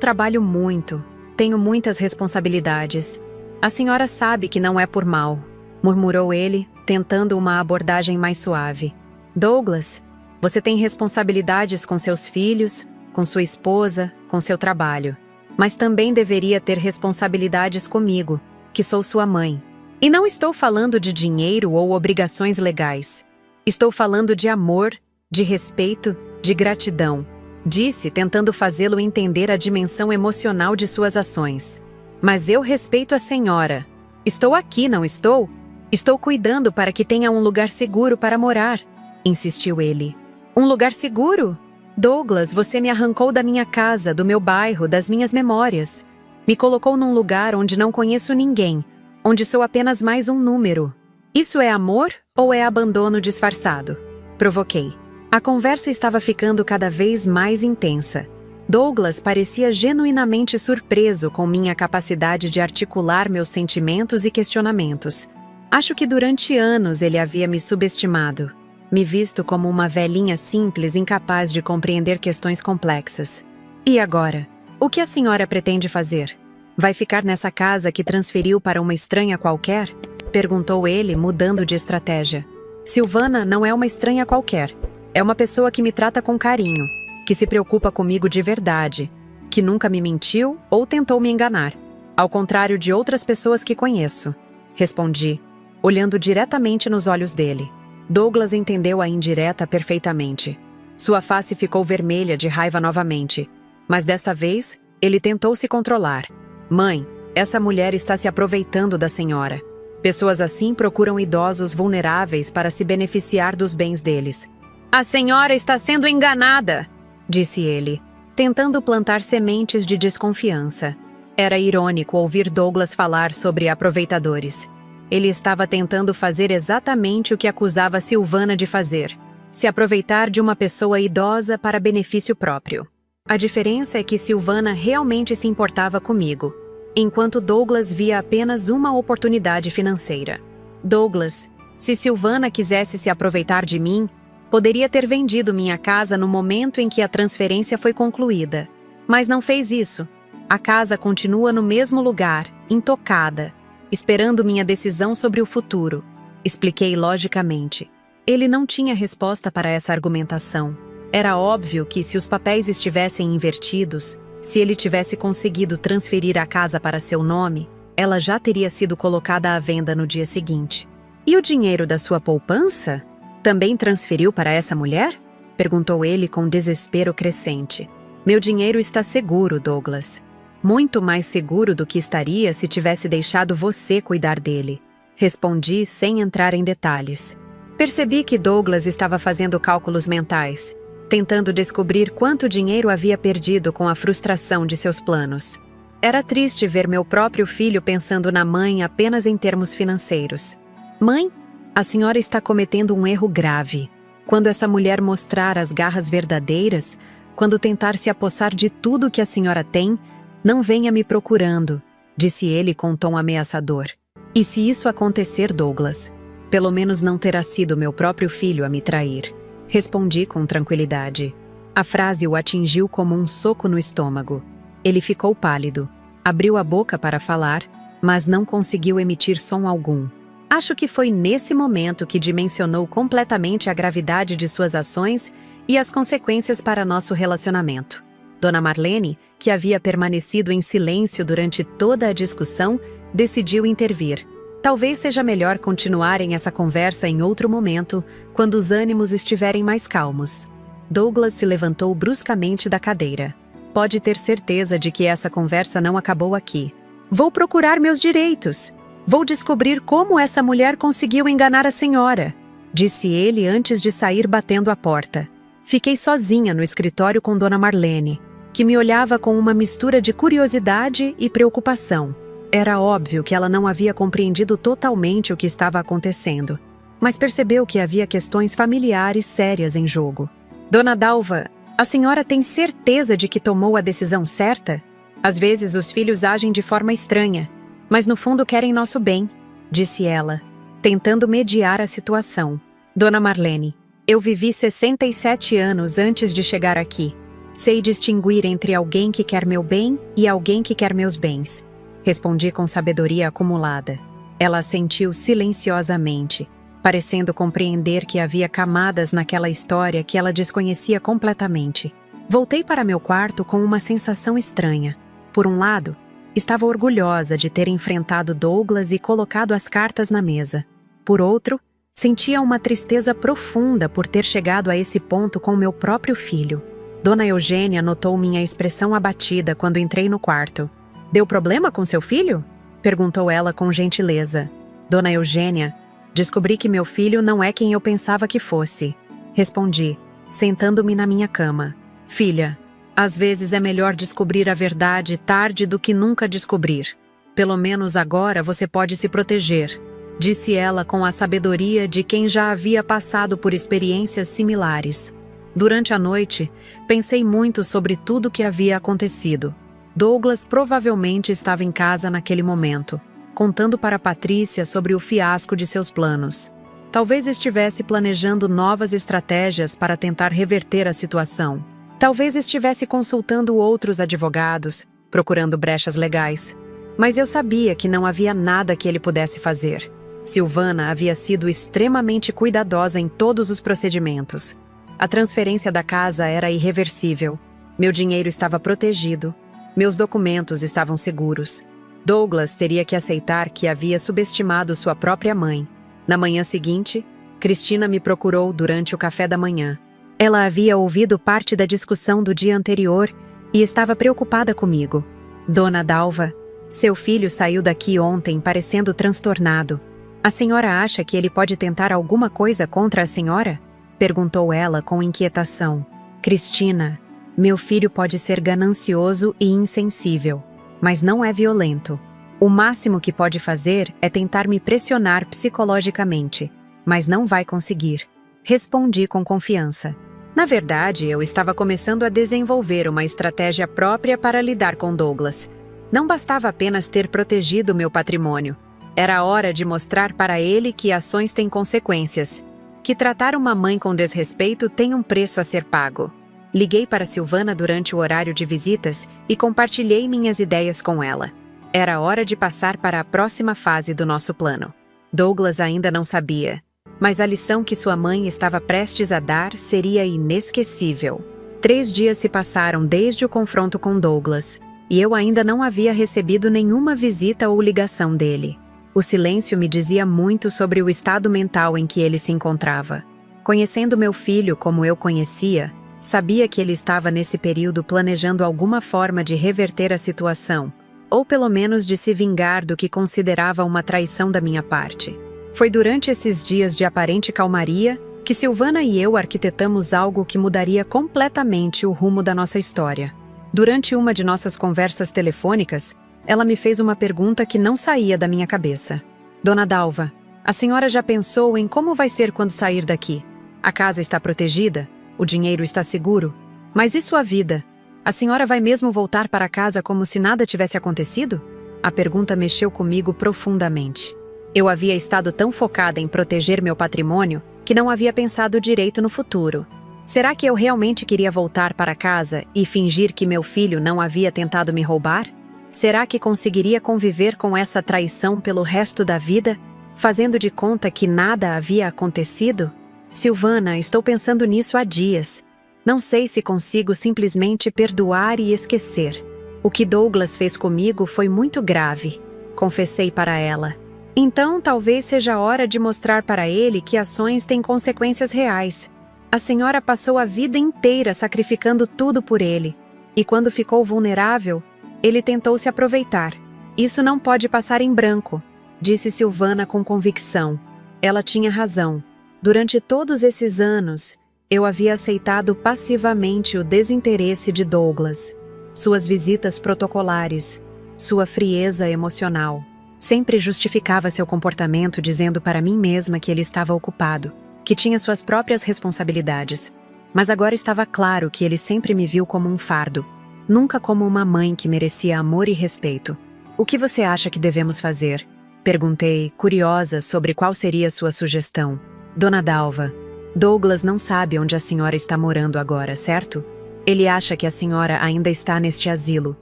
trabalho muito, tenho muitas responsabilidades. A senhora sabe que não é por mal, murmurou ele, tentando uma abordagem mais suave. Douglas, você tem responsabilidades com seus filhos, com sua esposa, com seu trabalho. Mas também deveria ter responsabilidades comigo, que sou sua mãe. E não estou falando de dinheiro ou obrigações legais. Estou falando de amor, de respeito, de gratidão. Disse, tentando fazê-lo entender a dimensão emocional de suas ações. Mas eu respeito a senhora. Estou aqui, não estou? Estou cuidando para que tenha um lugar seguro para morar, insistiu ele. Um lugar seguro? Douglas, você me arrancou da minha casa, do meu bairro, das minhas memórias. Me colocou num lugar onde não conheço ninguém, onde sou apenas mais um número. Isso é amor ou é abandono disfarçado? Provoquei. A conversa estava ficando cada vez mais intensa. Douglas parecia genuinamente surpreso com minha capacidade de articular meus sentimentos e questionamentos. Acho que durante anos ele havia me subestimado, me visto como uma velhinha simples incapaz de compreender questões complexas. E agora? O que a senhora pretende fazer? Vai ficar nessa casa que transferiu para uma estranha qualquer? Perguntou ele, mudando de estratégia. Silvana não é uma estranha qualquer. É uma pessoa que me trata com carinho, que se preocupa comigo de verdade, que nunca me mentiu ou tentou me enganar, ao contrário de outras pessoas que conheço. Respondi, olhando diretamente nos olhos dele. Douglas entendeu a indireta perfeitamente. Sua face ficou vermelha de raiva novamente, mas desta vez ele tentou se controlar. Mãe, essa mulher está se aproveitando da senhora. Pessoas assim procuram idosos vulneráveis para se beneficiar dos bens deles. A senhora está sendo enganada, disse ele, tentando plantar sementes de desconfiança. Era irônico ouvir Douglas falar sobre aproveitadores. Ele estava tentando fazer exatamente o que acusava Silvana de fazer: se aproveitar de uma pessoa idosa para benefício próprio. A diferença é que Silvana realmente se importava comigo, enquanto Douglas via apenas uma oportunidade financeira. Douglas, se Silvana quisesse se aproveitar de mim, poderia ter vendido minha casa no momento em que a transferência foi concluída. Mas não fez isso. A casa continua no mesmo lugar, intocada, esperando minha decisão sobre o futuro. Expliquei logicamente. Ele não tinha resposta para essa argumentação. Era óbvio que, se os papéis estivessem invertidos, se ele tivesse conseguido transferir a casa para seu nome, ela já teria sido colocada à venda no dia seguinte. E o dinheiro da sua poupança? Também transferiu para essa mulher? Perguntou ele com desespero crescente. Meu dinheiro está seguro, Douglas. Muito mais seguro do que estaria se tivesse deixado você cuidar dele. Respondi sem entrar em detalhes. Percebi que Douglas estava fazendo cálculos mentais, tentando descobrir quanto dinheiro havia perdido com a frustração de seus planos. Era triste ver meu próprio filho pensando na mãe apenas em termos financeiros. Mãe, a senhora está cometendo um erro grave. Quando essa mulher mostrar as garras verdadeiras, quando tentar se apossar de tudo que a senhora tem, não venha me procurando, disse ele com tom ameaçador. E se isso acontecer, Douglas, pelo menos não terá sido meu próprio filho a me trair. Respondi com tranquilidade. A frase o atingiu como um soco no estômago. Ele ficou pálido, abriu a boca para falar, mas não conseguiu emitir som algum. Acho que foi nesse momento que dimensionou completamente a gravidade de suas ações e as consequências para nosso relacionamento. Dona Marlene, que havia permanecido em silêncio durante toda a discussão, decidiu intervir. Talvez seja melhor continuarem essa conversa em outro momento, quando os ânimos estiverem mais calmos. Douglas se levantou bruscamente da cadeira. Pode ter certeza de que essa conversa não acabou aqui. Vou procurar meus direitos. Vou descobrir como essa mulher conseguiu enganar a senhora, disse ele antes de sair batendo a porta. Fiquei sozinha no escritório com Dona Marlene, que me olhava com uma mistura de curiosidade e preocupação. Era óbvio que ela não havia compreendido totalmente o que estava acontecendo, mas percebeu que havia questões familiares sérias em jogo. Dona Dalva, a senhora tem certeza de que tomou a decisão certa? Às vezes os filhos agem de forma estranha, mas no fundo querem nosso bem, disse ela, tentando mediar a situação. Dona Marlene, eu vivi 67 anos antes de chegar aqui. Sei distinguir entre alguém que quer meu bem e alguém que quer meus bens. Respondi com sabedoria acumulada. Ela assentiu silenciosamente, parecendo compreender que havia camadas naquela história que ela desconhecia completamente. Voltei para meu quarto com uma sensação estranha. Por um lado, estava orgulhosa de ter enfrentado Douglas e colocado as cartas na mesa. Por outro, sentia uma tristeza profunda por ter chegado a esse ponto com meu próprio filho. Dona Eugênia notou minha expressão abatida quando entrei no quarto. Deu problema com seu filho? Perguntou ela com gentileza. Dona Eugênia, descobri que meu filho não é quem eu pensava que fosse. Respondi, sentando-me na minha cama. Filha, às vezes é melhor descobrir a verdade tarde do que nunca descobrir. Pelo menos agora você pode se proteger, disse ela com a sabedoria de quem já havia passado por experiências similares. Durante a noite, pensei muito sobre tudo o que havia acontecido. Douglas provavelmente estava em casa naquele momento, contando para Patrícia sobre o fiasco de seus planos. Talvez estivesse planejando novas estratégias para tentar reverter a situação. Talvez estivesse consultando outros advogados, procurando brechas legais. Mas eu sabia que não havia nada que ele pudesse fazer. Silvana havia sido extremamente cuidadosa em todos os procedimentos. A transferência da casa era irreversível. Meu dinheiro estava protegido. Meus documentos estavam seguros. Douglas teria que aceitar que havia subestimado sua própria mãe. Na manhã seguinte, Cristina me procurou durante o café da manhã. Ela havia ouvido parte da discussão do dia anterior e estava preocupada comigo. Dona Dalva, seu filho saiu daqui ontem parecendo transtornado. A senhora acha que ele pode tentar alguma coisa contra a senhora? Perguntou ela com inquietação. Cristina, meu filho pode ser ganancioso e insensível, mas não é violento. O máximo que pode fazer é tentar me pressionar psicologicamente, mas não vai conseguir. Respondi com confiança. Na verdade, eu estava começando a desenvolver uma estratégia própria para lidar com Douglas. Não bastava apenas ter protegido meu patrimônio. Era hora de mostrar para ele que ações têm consequências, que tratar uma mãe com desrespeito tem um preço a ser pago. Liguei para Silvana durante o horário de visitas e compartilhei minhas ideias com ela. Era hora de passar para a próxima fase do nosso plano. Douglas ainda não sabia, mas a lição que sua mãe estava prestes a dar seria inesquecível. 3 dias se passaram desde o confronto com Douglas, e eu ainda não havia recebido nenhuma visita ou ligação dele. O silêncio me dizia muito sobre o estado mental em que ele se encontrava. Conhecendo meu filho como eu conhecia, sabia que ele estava nesse período planejando alguma forma de reverter a situação, ou pelo menos de se vingar do que considerava uma traição da minha parte. Foi durante esses dias de aparente calmaria que Silvana e eu arquitetamos algo que mudaria completamente o rumo da nossa história. Durante uma de nossas conversas telefônicas, ela me fez uma pergunta que não saía da minha cabeça. Dona Dalva, a senhora já pensou em como vai ser quando sair daqui? A casa está protegida? O dinheiro está seguro? Mas e sua vida? A senhora vai mesmo voltar para casa como se nada tivesse acontecido? A pergunta mexeu comigo profundamente. Eu havia estado tão focada em proteger meu patrimônio que não havia pensado direito no futuro. Será que eu realmente queria voltar para casa e fingir que meu filho não havia tentado me roubar? Será que conseguiria conviver com essa traição pelo resto da vida, fazendo de conta que nada havia acontecido? Silvana, estou pensando nisso há dias. Não sei se consigo simplesmente perdoar e esquecer. O que Douglas fez comigo foi muito grave, confessei para ela. Então, talvez seja a hora de mostrar para ele que ações têm consequências reais. A senhora passou a vida inteira sacrificando tudo por ele, e quando ficou vulnerável, ele tentou se aproveitar. Isso não pode passar em branco, disse Silvana com convicção. Ela tinha razão. Durante todos esses anos, eu havia aceitado passivamente o desinteresse de Douglas, suas visitas protocolares, sua frieza emocional. Sempre justificava seu comportamento dizendo para mim mesma que ele estava ocupado, que tinha suas próprias responsabilidades. Mas agora estava claro que ele sempre me viu como um fardo, nunca como uma mãe que merecia amor e respeito. O que você acha que devemos fazer? Perguntei, curiosa sobre qual seria sua sugestão. Dona Dalva, Douglas não sabe onde a senhora está morando agora, certo? Ele acha que a senhora ainda está neste asilo,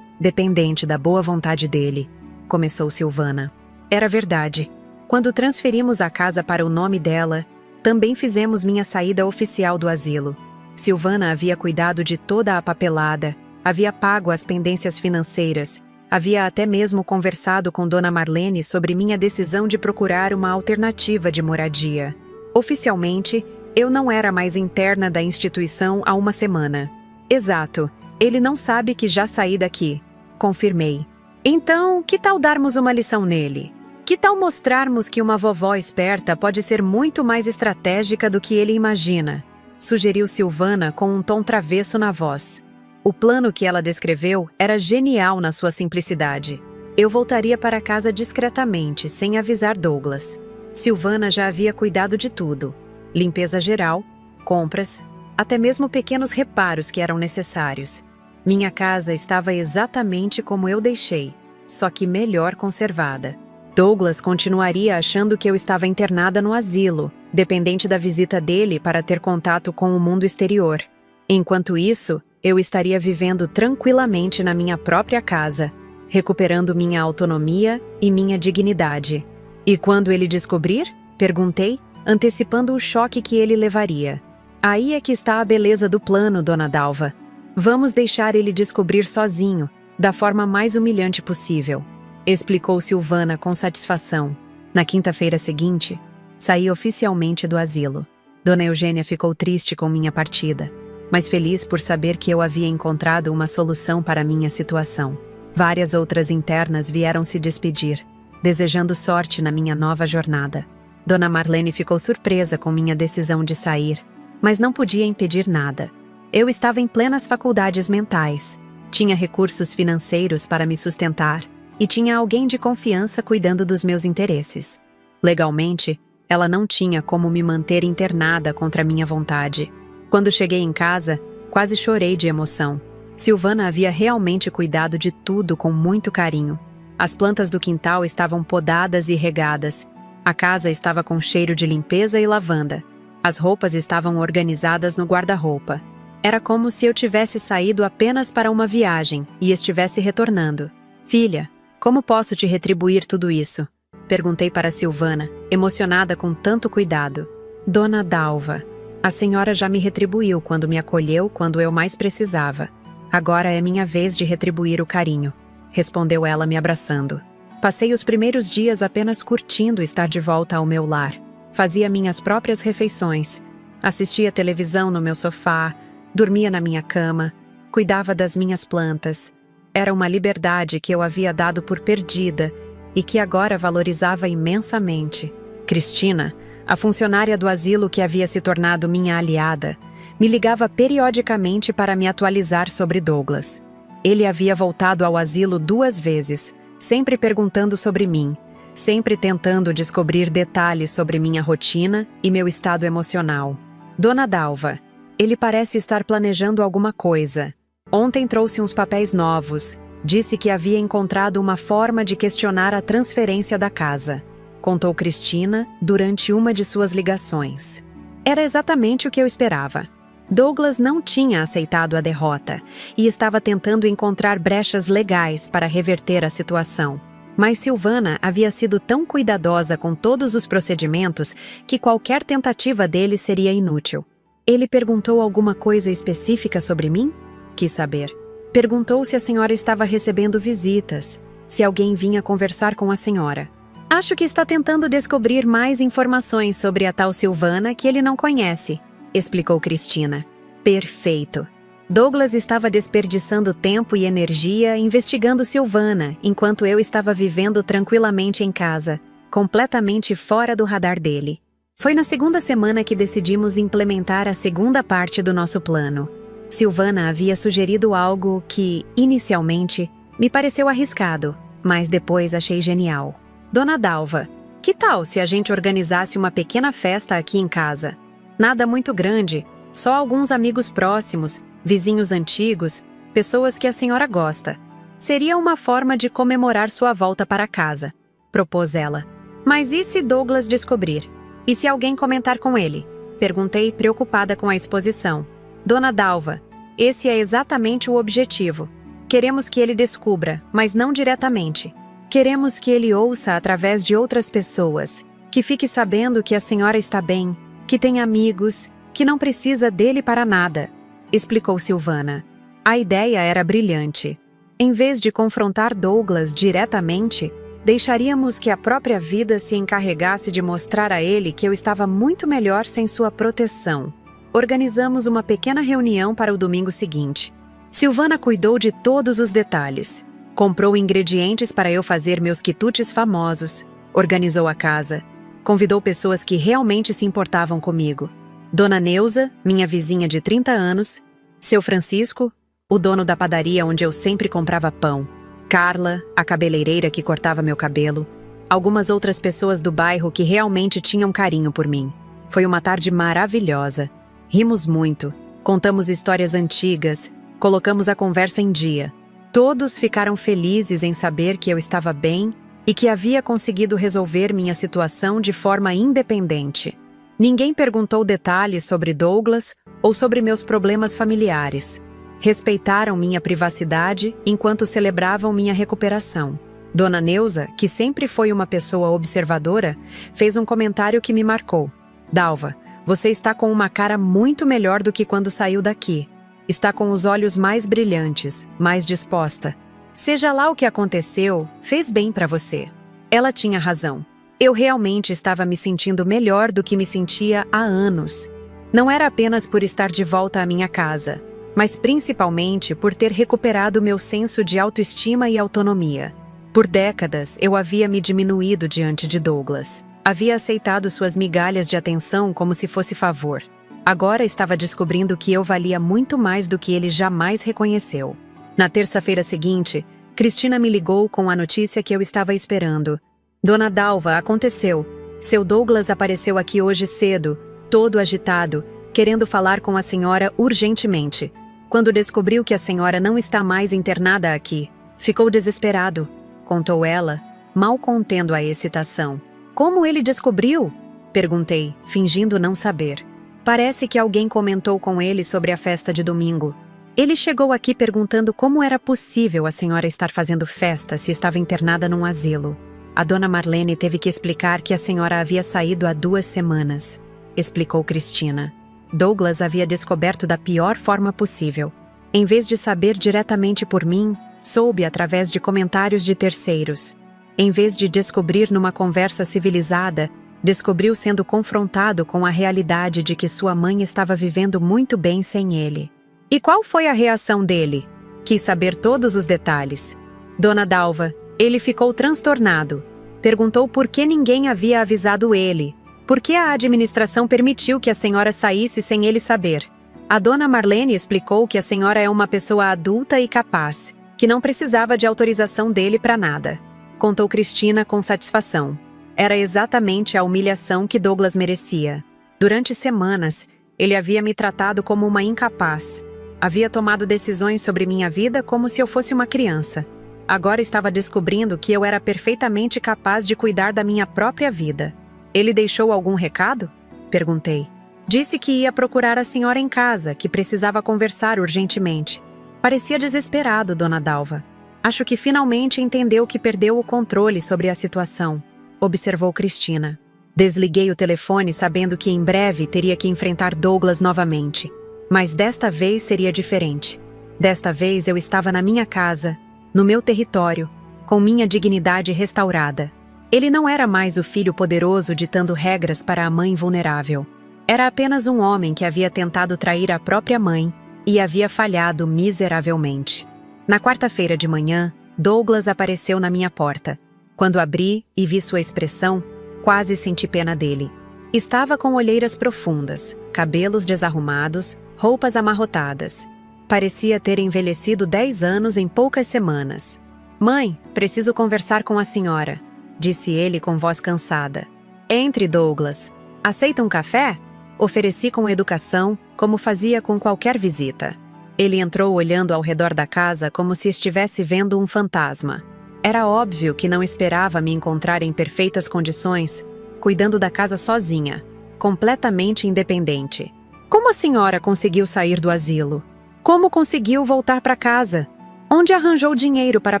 dependente da boa vontade dele, começou Silvana. Era verdade. Quando transferimos a casa para o nome dela, também fizemos minha saída oficial do asilo. Silvana havia cuidado de toda a papelada, havia pago as pendências financeiras, havia até mesmo conversado com Dona Marlene sobre minha decisão de procurar uma alternativa de moradia. Oficialmente, eu não era mais interna da instituição há uma semana. Exato, ele não sabe que já saí daqui, confirmei. Então, que tal darmos uma lição nele? Que tal mostrarmos que uma vovó esperta pode ser muito mais estratégica do que ele imagina? Sugeriu Silvana com um tom travesso na voz. O plano que ela descreveu era genial na sua simplicidade. Eu voltaria para casa discretamente, sem avisar Douglas. Silvana já havia cuidado de tudo. Limpeza geral, compras, até mesmo pequenos reparos que eram necessários. Minha casa estava exatamente como eu deixei, só que melhor conservada. Douglas continuaria achando que eu estava internada no asilo, dependente da visita dele para ter contato com o mundo exterior. Enquanto isso, eu estaria vivendo tranquilamente na minha própria casa, recuperando minha autonomia e minha dignidade. E quando ele descobrir? Perguntei, antecipando o choque que ele levaria. Aí é que está a beleza do plano, Dona Dalva. Vamos deixar ele descobrir sozinho, da forma mais humilhante possível, explicou Silvana com satisfação. Na quinta-feira seguinte, saí oficialmente do asilo. Dona Eugênia ficou triste com minha partida, mas feliz por saber que eu havia encontrado uma solução para minha situação. Várias outras internas vieram se despedir, desejando sorte na minha nova jornada. Dona Marlene ficou surpresa com minha decisão de sair, mas não podia impedir nada. Eu estava em plenas faculdades mentais, tinha recursos financeiros para me sustentar e tinha alguém de confiança cuidando dos meus interesses. Legalmente, ela não tinha como me manter internada contra minha vontade. Quando cheguei em casa, quase chorei de emoção. Silvana havia realmente cuidado de tudo com muito carinho. As plantas do quintal estavam podadas e regadas. A casa estava com cheiro de limpeza e lavanda. As roupas estavam organizadas no guarda-roupa. Era como se eu tivesse saído apenas para uma viagem e estivesse retornando. Filha, como posso te retribuir tudo isso? Perguntei para Silvana, emocionada com tanto cuidado. Dona Dalva, a senhora já me retribuiu quando me acolheu quando eu mais precisava. Agora é minha vez de retribuir o carinho, respondeu ela me abraçando. Passei os primeiros dias apenas curtindo estar de volta ao meu lar. Fazia minhas próprias refeições, Assistia televisão no meu sofá, dormia na minha cama, cuidava das minhas plantas. Era uma liberdade que eu havia dado por perdida e que agora valorizava imensamente. Cristina, a funcionária do asilo que havia se tornado minha aliada, me ligava periodicamente para me atualizar sobre Douglas. Ele havia voltado ao asilo 2 vezes, sempre perguntando sobre mim, sempre tentando descobrir detalhes sobre minha rotina e meu estado emocional. Dona Dalva, ele parece estar planejando alguma coisa. Ontem trouxe uns papéis novos. Disse que havia encontrado uma forma de questionar a transferência da casa. Contou Cristina durante uma de suas ligações. Era exatamente o que eu esperava. Douglas não tinha aceitado a derrota e estava tentando encontrar brechas legais para reverter a situação. Mas Silvana havia sido tão cuidadosa com todos os procedimentos que qualquer tentativa dele seria inútil. Ele perguntou alguma coisa específica sobre mim? Quis saber. Perguntou se a senhora estava recebendo visitas, se alguém vinha conversar com a senhora. Acho que está tentando descobrir mais informações sobre a tal Silvana que ele não conhece, explicou Cristina. Perfeito. Douglas estava desperdiçando tempo e energia investigando Silvana, enquanto eu estava vivendo tranquilamente em casa, completamente fora do radar dele. Foi na 2ª semana que decidimos implementar a 2ª parte do nosso plano. Silvana havia sugerido algo que, inicialmente, me pareceu arriscado, mas depois achei genial. Dona Dalva, que tal se a gente organizasse uma pequena festa aqui em casa? Nada muito grande, só alguns amigos próximos, vizinhos antigos, pessoas que a senhora gosta. Seria uma forma de comemorar sua volta para casa, propôs ela. Mas e se Douglas descobrir? E se alguém comentar com ele? Perguntei, preocupada com a exposição. Dona Dalva, esse é exatamente o objetivo. Queremos que ele descubra, mas não diretamente. Queremos que ele ouça através de outras pessoas, que fique sabendo que a senhora está bem, que tem amigos, que não precisa dele para nada, explicou Silvana. A ideia era brilhante. Em vez de confrontar Douglas diretamente, deixaríamos que a própria vida se encarregasse de mostrar a ele que eu estava muito melhor sem sua proteção. Organizamos uma pequena reunião para o domingo seguinte. Silvana cuidou de todos os detalhes. Comprou ingredientes para eu fazer meus quitutes famosos, organizou a casa, convidou pessoas que realmente se importavam comigo. Dona Neuza, minha vizinha de 30 anos, seu Francisco, o dono da padaria onde eu sempre comprava pão, Carla, a cabeleireira que cortava meu cabelo, algumas outras pessoas do bairro que realmente tinham carinho por mim. Foi uma tarde maravilhosa. Rimos muito, contamos histórias antigas, colocamos a conversa em dia. Todos ficaram felizes em saber que eu estava bem e que havia conseguido resolver minha situação de forma independente. Ninguém perguntou detalhes sobre Douglas ou sobre meus problemas familiares. Respeitaram minha privacidade enquanto celebravam minha recuperação. Dona Neuza, que sempre foi uma pessoa observadora, fez um comentário que me marcou. Dalva, você está com uma cara muito melhor do que quando saiu daqui. Está com os olhos mais brilhantes, mais disposta. Seja lá o que aconteceu, fez bem para você. Ela tinha razão. Eu realmente estava me sentindo melhor do que me sentia há anos. Não era apenas por estar de volta à minha casa, mas principalmente por ter recuperado meu senso de autoestima e autonomia. Por décadas, eu havia me diminuído diante de Douglas. Havia aceitado suas migalhas de atenção como se fosse favor. Agora estava descobrindo que eu valia muito mais do que ele jamais reconheceu. Na terça-feira seguinte, Cristina me ligou com a notícia que eu estava esperando. Dona Dalva, aconteceu. Seu Douglas apareceu aqui hoje cedo, todo agitado, querendo falar com a senhora urgentemente. Quando descobriu que a senhora não está mais internada aqui, ficou desesperado, contou ela, mal contendo a excitação. Como ele descobriu? Perguntei, fingindo não saber. Parece que alguém comentou com ele sobre a festa de domingo. Ele chegou aqui perguntando como era possível a senhora estar fazendo festa se estava internada num asilo. A dona Marlene teve que explicar que a senhora havia saído há 2 semanas, explicou Cristina. Douglas havia descoberto da pior forma possível. Em vez de saber diretamente por mim, soube através de comentários de terceiros. Em vez de descobrir numa conversa civilizada, Descobriu sendo confrontado com a realidade de que sua mãe estava vivendo muito bem sem ele. E qual foi a reação dele? Quis saber todos os detalhes. Dona Dalva, ele ficou transtornado. Perguntou por que ninguém havia avisado ele. Por que a administração permitiu que a senhora saísse sem ele saber? A dona Marlene explicou que a senhora é uma pessoa adulta e capaz, que não precisava de autorização dele para nada. Contou Cristina com satisfação. Era exatamente a humilhação que Douglas merecia. Durante semanas, ele havia me tratado como uma incapaz. Havia tomado decisões sobre minha vida como se eu fosse uma criança. Agora estava descobrindo que eu era perfeitamente capaz de cuidar da minha própria vida. Ele deixou algum recado? Perguntei. Disse que ia procurar a senhora em casa, que precisava conversar urgentemente. Parecia desesperado, dona Dalva. Acho que finalmente entendeu que perdeu o controle sobre a situação, observou Cristina. Desliguei o telefone sabendo que em breve teria que enfrentar Douglas novamente. Mas desta vez seria diferente. Desta vez eu estava na minha casa, no meu território, com minha dignidade restaurada. Ele não era mais o filho poderoso ditando regras para a mãe vulnerável. Era apenas um homem que havia tentado trair a própria mãe e havia falhado miseravelmente. Na quarta-feira de manhã, Douglas apareceu na minha porta. Quando abri e vi sua expressão, quase senti pena dele. Estava com olheiras profundas, cabelos desarrumados, roupas amarrotadas. Parecia ter envelhecido 10 anos em poucas semanas. Mãe, preciso conversar com a senhora, disse ele com voz cansada. Entre, Douglas. Aceita um café? Ofereci com educação, como fazia com qualquer visita. Ele entrou olhando ao redor da casa como se estivesse vendo um fantasma. Era óbvio que não esperava me encontrar em perfeitas condições, cuidando da casa sozinha, completamente independente. Como a senhora conseguiu sair do asilo? Como conseguiu voltar para casa? Onde arranjou dinheiro para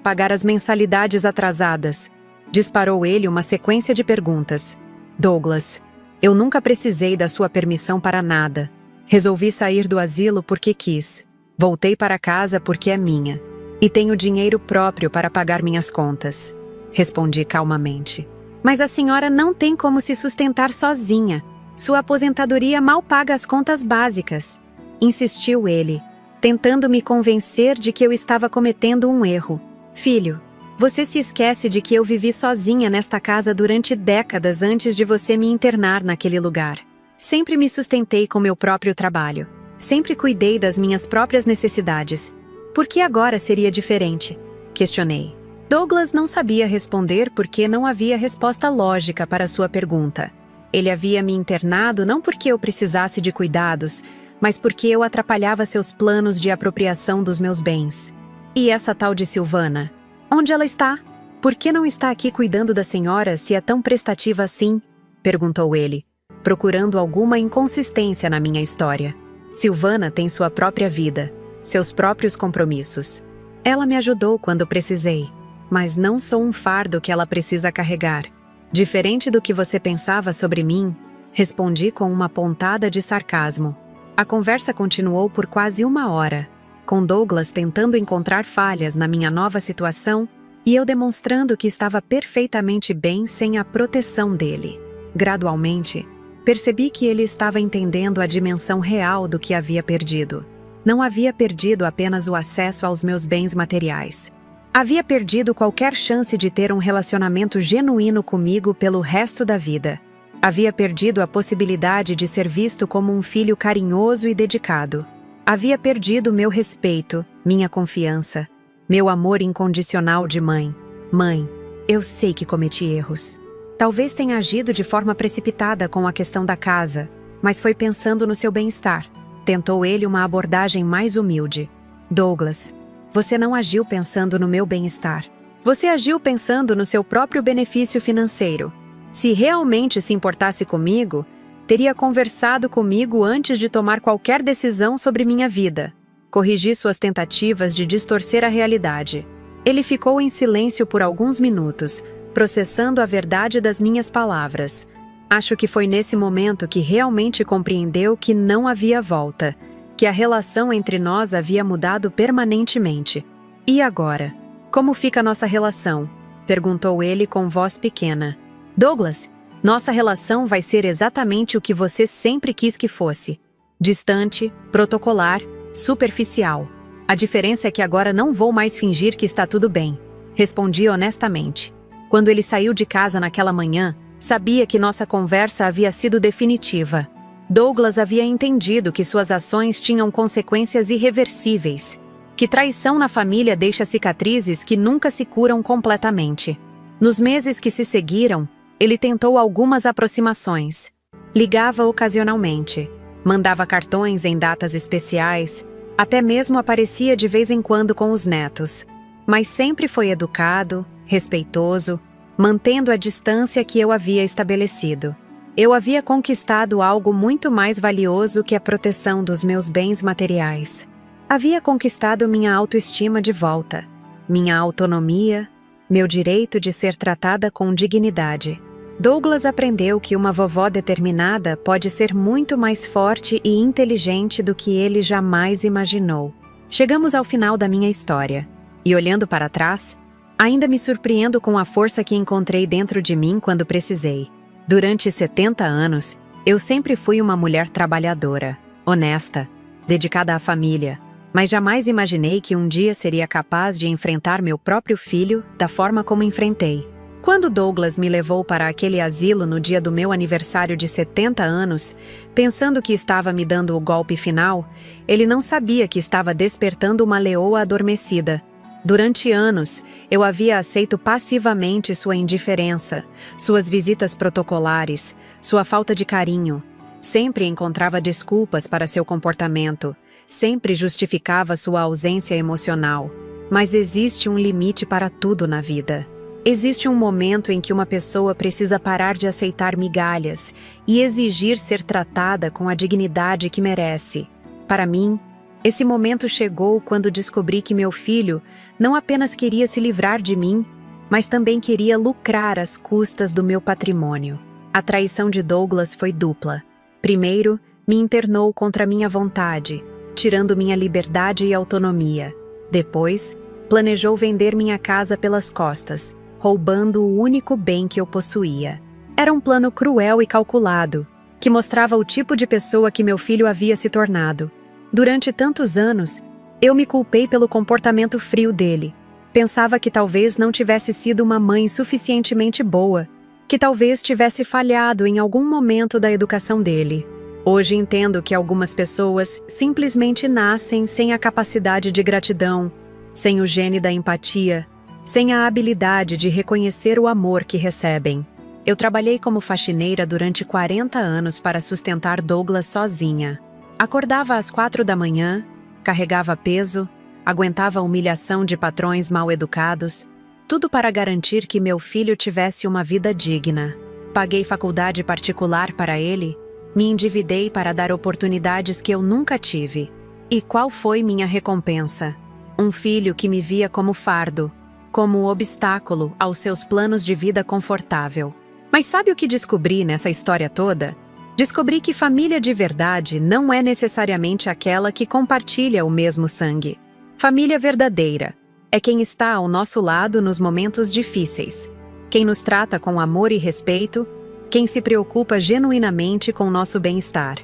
pagar as mensalidades atrasadas? Disparou ele uma sequência de perguntas. Douglas, eu nunca precisei da sua permissão para nada. Resolvi sair do asilo porque quis. Voltei para casa porque é minha. E tenho dinheiro próprio para pagar minhas contas. Respondi calmamente. Mas a senhora não tem como se sustentar sozinha. Sua aposentadoria mal paga as contas básicas. Insistiu ele, tentando me convencer de que eu estava cometendo um erro. Filho, você se esquece de que eu vivi sozinha nesta casa durante décadas antes de você me internar naquele lugar. Sempre me sustentei com meu próprio trabalho. Sempre cuidei das minhas próprias necessidades. Por que agora seria diferente? Questionei. Douglas não sabia responder porque não havia resposta lógica para sua pergunta. Ele havia me internado não porque eu precisasse de cuidados, mas porque eu atrapalhava seus planos de apropriação dos meus bens. E essa tal de Silvana? Onde ela está? Por que não está aqui cuidando da senhora se é tão prestativa assim? Perguntou ele, procurando alguma inconsistência na minha história. Silvana tem sua própria vida, seus próprios compromissos. Ela me ajudou quando precisei, mas não sou um fardo que ela precisa carregar. Diferente do que você pensava sobre mim, respondi com uma pontada de sarcasmo. A conversa continuou por quase 1 hora, com Douglas tentando encontrar falhas na minha nova situação e eu demonstrando que estava perfeitamente bem sem a proteção dele. Gradualmente, percebi que ele estava entendendo a dimensão real do que havia perdido. Não havia perdido apenas o acesso aos meus bens materiais. Havia perdido qualquer chance de ter um relacionamento genuíno comigo pelo resto da vida. Havia perdido a possibilidade de ser visto como um filho carinhoso e dedicado. Havia perdido meu respeito, minha confiança, meu amor incondicional de mãe. Mãe, eu sei que cometi erros. Talvez tenha agido de forma precipitada com a questão da casa, mas foi pensando no seu bem-estar. Tentou ele uma abordagem mais humilde. Douglas, você não agiu pensando no meu bem-estar. Você agiu pensando no seu próprio benefício financeiro. Se realmente se importasse comigo, teria conversado comigo antes de tomar qualquer decisão sobre minha vida. Corrigi suas tentativas de distorcer a realidade. Ele ficou em silêncio por alguns minutos, processando a verdade das minhas palavras. Acho que foi nesse momento que realmente compreendeu que não havia volta, que a relação entre nós havia mudado permanentemente. E agora? Como fica nossa relação? Perguntou ele com voz pequena. Douglas, Nossa relação vai ser exatamente o que você sempre quis que fosse. Distante, protocolar, superficial. A diferença é que agora não vou mais fingir que está tudo bem. Respondi honestamente. Quando ele saiu de casa naquela manhã, sabia que nossa conversa havia sido definitiva. Douglas havia entendido que suas ações tinham consequências irreversíveis, que traição na família deixa cicatrizes que nunca se curam completamente. Nos meses que se seguiram, ele tentou algumas aproximações. Ligava ocasionalmente, mandava cartões em datas especiais, até mesmo aparecia de vez em quando com os netos. Mas sempre foi educado, respeitoso, mantendo a distância que eu havia estabelecido. Eu havia conquistado algo muito mais valioso que a proteção dos meus bens materiais. Havia conquistado minha autoestima de volta, minha autonomia, meu direito de ser tratada com dignidade. Douglas aprendeu que uma vovó determinada pode ser muito mais forte e inteligente do que ele jamais imaginou. Chegamos ao final da minha história, e olhando para trás, ainda me surpreendo com a força que encontrei dentro de mim quando precisei. Durante 70 anos, eu sempre fui uma mulher trabalhadora, honesta, dedicada à família, mas jamais imaginei que um dia seria capaz de enfrentar meu próprio filho da forma como enfrentei. Quando Douglas me levou para aquele asilo no dia do meu aniversário de 70 anos, pensando que estava me dando o golpe final, ele não sabia que estava despertando uma leoa adormecida. Durante anos, eu havia aceito passivamente sua indiferença, suas visitas protocolares, sua falta de carinho. Sempre encontrava desculpas para seu comportamento, sempre justificava sua ausência emocional. Mas existe um limite para tudo na vida. Existe um momento em que uma pessoa precisa parar de aceitar migalhas e exigir ser tratada com a dignidade que merece. Para mim, esse momento chegou quando descobri que meu filho não apenas queria se livrar de mim, mas também queria lucrar às custas do meu patrimônio. A traição de Douglas foi dupla. Primeiro, me internou contra minha vontade, tirando minha liberdade e autonomia. Depois, planejou vender minha casa pelas costas, roubando o único bem que eu possuía. Era um plano cruel e calculado, que mostrava o tipo de pessoa que meu filho havia se tornado. Durante tantos anos, eu me culpei pelo comportamento frio dele. Pensava que talvez não tivesse sido uma mãe suficientemente boa, que talvez tivesse falhado em algum momento da educação dele. Hoje entendo que algumas pessoas simplesmente nascem sem a capacidade de gratidão, sem o gene da empatia, sem a habilidade de reconhecer o amor que recebem. Eu trabalhei como faxineira durante 40 anos para sustentar Douglas sozinha. Acordava às 4 da manhã, carregava peso, aguentava a humilhação de patrões mal educados, tudo para garantir que meu filho tivesse uma vida digna. Paguei faculdade particular para ele, me endividei para dar oportunidades que eu nunca tive. E qual foi minha recompensa? Um filho que me via como fardo, como um obstáculo aos seus planos de vida confortável. Mas sabe o que descobri nessa história toda? Descobri que família de verdade não é necessariamente aquela que compartilha o mesmo sangue. Família verdadeira é quem está ao nosso lado nos momentos difíceis, quem nos trata com amor e respeito, quem se preocupa genuinamente com nosso bem-estar.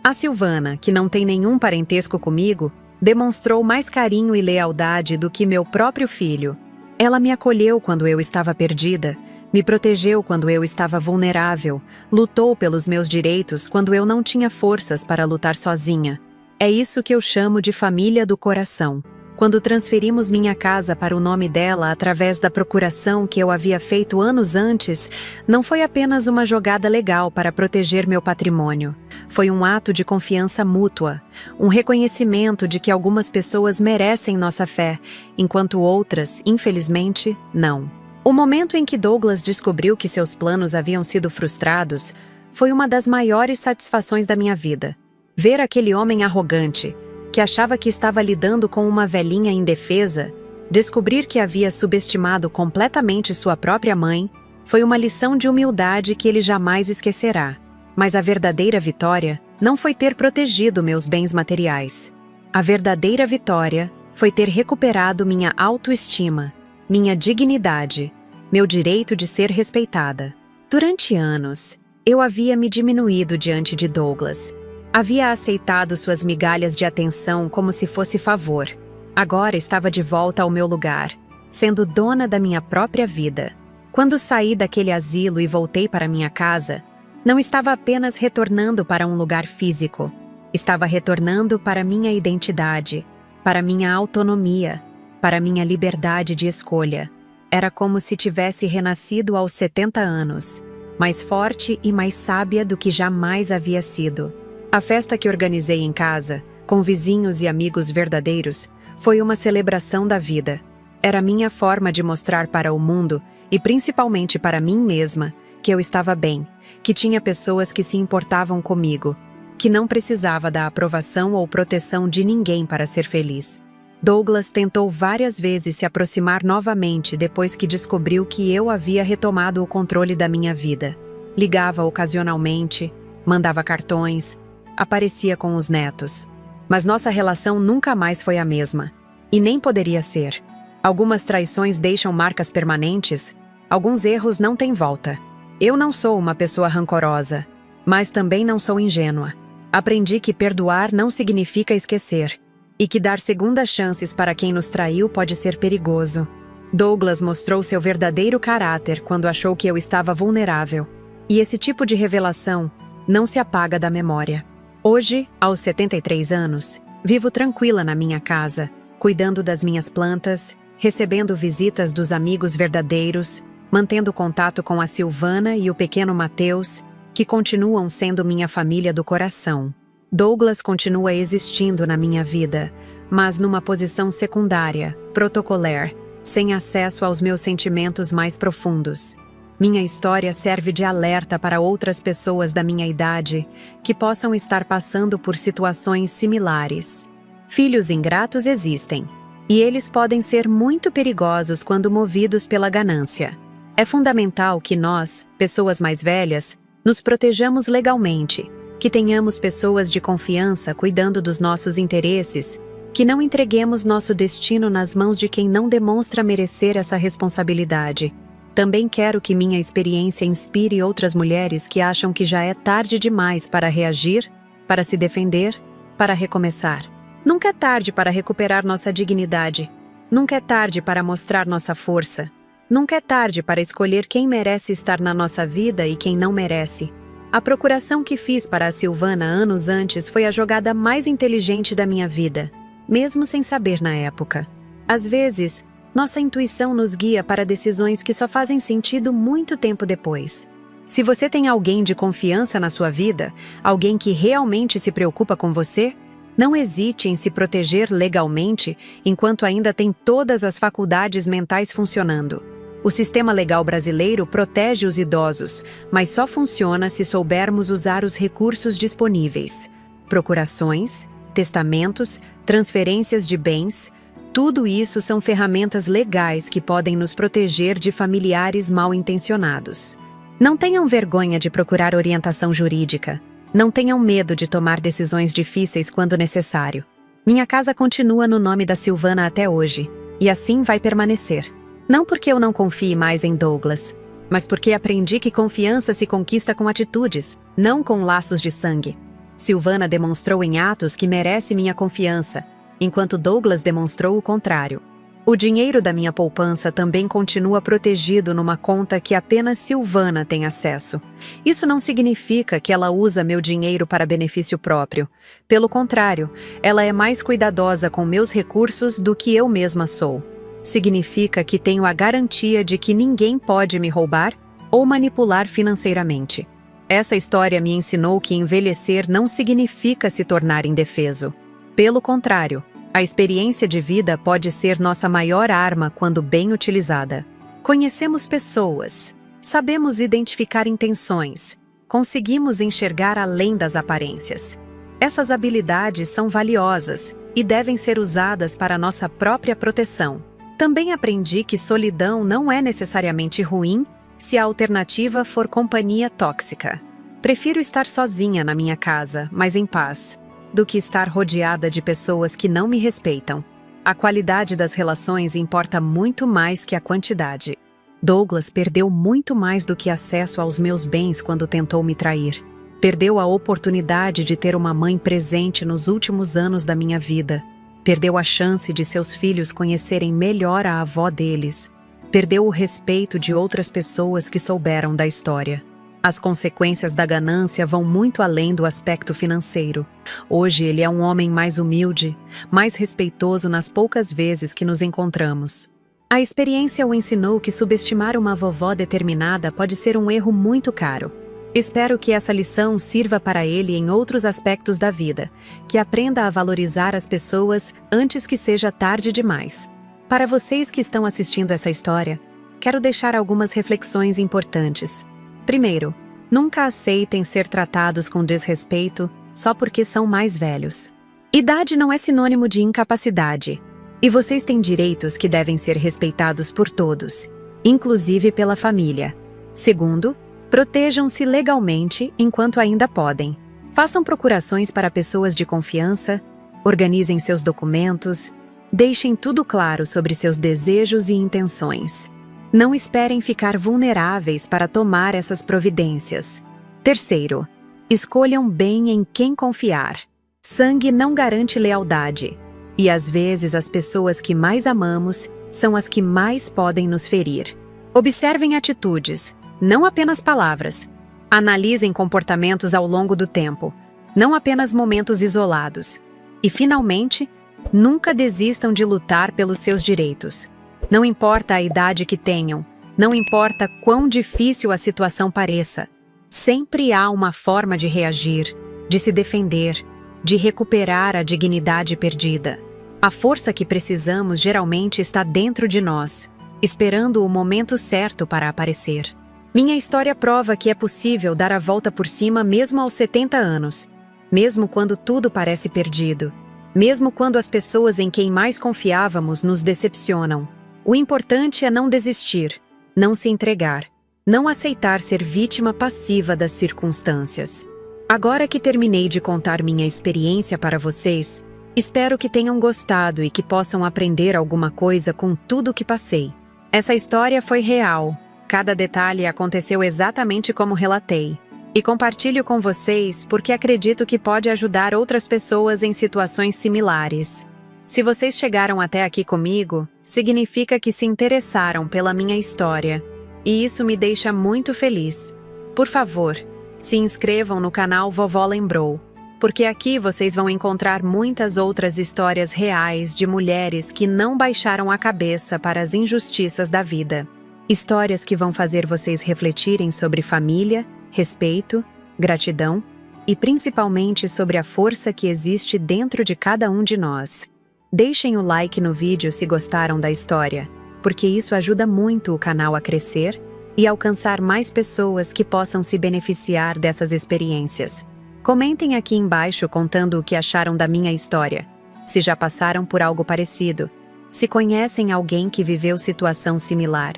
A Silvana, que não tem nenhum parentesco comigo, demonstrou mais carinho e lealdade do que meu próprio filho. Ela me acolheu quando eu estava perdida, me protegeu quando eu estava vulnerável, lutou pelos meus direitos quando eu não tinha forças para lutar sozinha. É isso que eu chamo de família do coração. Quando transferimos minha casa para o nome dela através da procuração que eu havia feito anos antes, não foi apenas uma jogada legal para proteger meu patrimônio. Foi um ato de confiança mútua, um reconhecimento de que algumas pessoas merecem nossa fé, enquanto outras, infelizmente, não. O momento em que Douglas descobriu que seus planos haviam sido frustrados foi uma das maiores satisfações da minha vida. Ver aquele homem arrogante, que achava que estava lidando com uma velhinha indefesa, descobrir que havia subestimado completamente sua própria mãe, foi uma lição de humildade que ele jamais esquecerá. Mas a verdadeira vitória não foi ter protegido meus bens materiais. A verdadeira vitória foi ter recuperado minha autoestima, minha dignidade, meu direito de ser respeitada. Durante anos, eu havia me diminuído diante de Douglas. Havia aceitado suas migalhas de atenção como se fosse favor. Agora estava de volta ao meu lugar, sendo dona da minha própria vida. Quando saí daquele asilo e voltei para minha casa, não estava apenas retornando para um lugar físico. Estava retornando para minha identidade, para minha autonomia, para minha liberdade de escolha. Era como se tivesse renascido aos 70 anos, mais forte e mais sábia do que jamais havia sido. A festa que organizei em casa, com vizinhos e amigos verdadeiros, foi uma celebração da vida. Era minha forma de mostrar para o mundo, e principalmente para mim mesma, que eu estava bem, que tinha pessoas que se importavam comigo, que não precisava da aprovação ou proteção de ninguém para ser feliz. Douglas tentou várias vezes se aproximar novamente depois que descobriu que eu havia retomado o controle da minha vida. Ligava ocasionalmente, mandava cartões, aparecia com os netos. Mas nossa relação nunca mais foi a mesma. E nem poderia ser. Algumas traições deixam marcas permanentes, alguns erros não têm volta. Eu não sou uma pessoa rancorosa, mas também não sou ingênua. Aprendi que perdoar não significa esquecer, e que dar segundas chances para quem nos traiu pode ser perigoso. Douglas mostrou seu verdadeiro caráter quando achou que eu estava vulnerável. E esse tipo de revelação não se apaga da memória. Hoje, aos 73 anos, vivo tranquila na minha casa, cuidando das minhas plantas, recebendo visitas dos amigos verdadeiros, mantendo contato com a Silvana e o pequeno Mateus, que continuam sendo minha família do coração. Douglas continua existindo na minha vida, mas numa posição secundária, protocolar, sem acesso aos meus sentimentos mais profundos. Minha história serve de alerta para outras pessoas da minha idade que possam estar passando por situações similares. Filhos ingratos existem, e eles podem ser muito perigosos quando movidos pela ganância. É fundamental que nós, pessoas mais velhas, nos protejamos legalmente, que tenhamos pessoas de confiança cuidando dos nossos interesses, que não entreguemos nosso destino nas mãos de quem não demonstra merecer essa responsabilidade. Também quero que minha experiência inspire outras mulheres que acham que já é tarde demais para reagir, para se defender, para recomeçar. Nunca é tarde para recuperar nossa dignidade. Nunca é tarde para mostrar nossa força. Nunca é tarde para escolher quem merece estar na nossa vida e quem não merece. A procuração que fiz para a Silvana anos antes foi a jogada mais inteligente da minha vida, mesmo sem saber na época. Às vezes, nossa intuição nos guia para decisões que só fazem sentido muito tempo depois. Se você tem alguém de confiança na sua vida, alguém que realmente se preocupa com você, não hesite em se proteger legalmente enquanto ainda tem todas as faculdades mentais funcionando. O sistema legal brasileiro protege os idosos, mas só funciona se soubermos usar os recursos disponíveis. Procurações, testamentos, transferências de bens, tudo isso são ferramentas legais que podem nos proteger de familiares mal intencionados. Não tenham vergonha de procurar orientação jurídica. Não tenham medo de tomar decisões difíceis quando necessário. Minha casa continua no nome da Silvana até hoje, e assim vai permanecer. Não porque eu não confie mais em Douglas, mas porque aprendi que confiança se conquista com atitudes, não com laços de sangue. Silvana demonstrou em atos que merece minha confiança, enquanto Douglas demonstrou o contrário. O dinheiro da minha poupança também continua protegido numa conta que apenas Silvana tem acesso. Isso não significa que ela usa meu dinheiro para benefício próprio. Pelo contrário, ela é mais cuidadosa com meus recursos do que eu mesma sou. Significa que tenho a garantia de que ninguém pode me roubar ou manipular financeiramente. Essa história me ensinou que envelhecer não significa se tornar indefeso. Pelo contrário, a experiência de vida pode ser nossa maior arma quando bem utilizada. Conhecemos pessoas, sabemos identificar intenções, conseguimos enxergar além das aparências. Essas habilidades são valiosas e devem ser usadas para nossa própria proteção. Também aprendi que solidão não é necessariamente ruim se a alternativa for companhia tóxica. Prefiro estar sozinha na minha casa, mas em paz, do que estar rodeada de pessoas que não me respeitam. A qualidade das relações importa muito mais que a quantidade. Douglas perdeu muito mais do que acesso aos meus bens quando tentou me trair. Perdeu a oportunidade de ter uma mãe presente nos últimos anos da minha vida. Perdeu a chance de seus filhos conhecerem melhor a avó deles. Perdeu o respeito de outras pessoas que souberam da história. As consequências da ganância vão muito além do aspecto financeiro. Hoje ele é um homem mais humilde, mais respeitoso nas poucas vezes que nos encontramos. A experiência o ensinou que subestimar uma vovó determinada pode ser um erro muito caro. Espero que essa lição sirva para ele em outros aspectos da vida, que aprenda a valorizar as pessoas antes que seja tarde demais. Para vocês que estão assistindo essa história, quero deixar algumas reflexões importantes. Primeiro, nunca aceitem ser tratados com desrespeito só porque são mais velhos. Idade não é sinônimo de incapacidade, e vocês têm direitos que devem ser respeitados por todos, inclusive pela família. Segundo, protejam-se legalmente enquanto ainda podem. Façam procurações para pessoas de confiança, organizem seus documentos, deixem tudo claro sobre seus desejos e intenções. Não esperem ficar vulneráveis para tomar essas providências. Terceiro, escolham bem em quem confiar. Sangue não garante lealdade, e às vezes as pessoas que mais amamos são as que mais podem nos ferir. Observem atitudes, não apenas palavras. Analisem comportamentos ao longo do tempo, não apenas momentos isolados. E, finalmente, nunca desistam de lutar pelos seus direitos. Não importa a idade que tenham, não importa quão difícil a situação pareça, sempre há uma forma de reagir, de se defender, de recuperar a dignidade perdida. A força que precisamos geralmente está dentro de nós, esperando o momento certo para aparecer. Minha história prova que é possível dar a volta por cima mesmo aos 70 anos, mesmo quando tudo parece perdido, mesmo quando as pessoas em quem mais confiávamos nos decepcionam. O importante é não desistir, não se entregar, não aceitar ser vítima passiva das circunstâncias. Agora que terminei de contar minha experiência para vocês, espero que tenham gostado e que possam aprender alguma coisa com tudo que passei. Essa história foi real, cada detalhe aconteceu exatamente como relatei. E compartilho com vocês porque acredito que pode ajudar outras pessoas em situações similares. Se vocês chegaram até aqui comigo, significa que se interessaram pela minha história, e isso me deixa muito feliz. Por favor, se inscrevam no canal Vovó Lembrou, porque aqui vocês vão encontrar muitas outras histórias reais de mulheres que não baixaram a cabeça para as injustiças da vida. Histórias que vão fazer vocês refletirem sobre família, respeito, gratidão e principalmente sobre a força que existe dentro de cada um de nós. Deixem o like no vídeo se gostaram da história, porque isso ajuda muito o canal a crescer e alcançar mais pessoas que possam se beneficiar dessas experiências. Comentem aqui embaixo contando o que acharam da minha história, se já passaram por algo parecido, se conhecem alguém que viveu situação similar.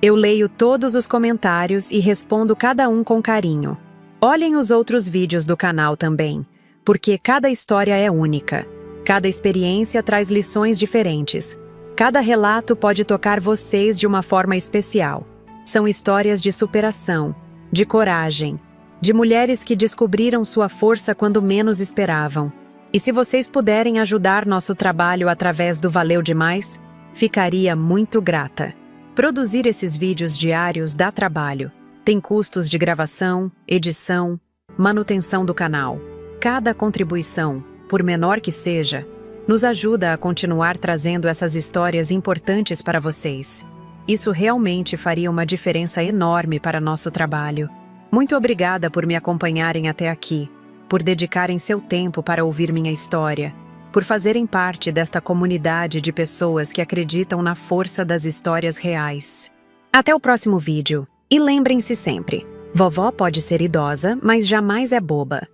Eu leio todos os comentários e respondo cada um com carinho. Olhem os outros vídeos do canal também, porque cada história é única. Cada experiência traz lições diferentes. Cada relato pode tocar vocês de uma forma especial. São histórias de superação, de coragem, de mulheres que descobriram sua força quando menos esperavam. E se vocês puderem ajudar nosso trabalho através do Valeu Demais, ficaria muito grata. Produzir esses vídeos diários dá trabalho. Tem custos de gravação, edição, manutenção do canal. Cada contribuição, por menor que seja, nos ajuda a continuar trazendo essas histórias importantes para vocês. Isso realmente faria uma diferença enorme para nosso trabalho. Muito obrigada por me acompanharem até aqui, por dedicarem seu tempo para ouvir minha história, por fazerem parte desta comunidade de pessoas que acreditam na força das histórias reais. Até o próximo vídeo. E lembrem-se sempre, vovó pode ser idosa, mas jamais é boba.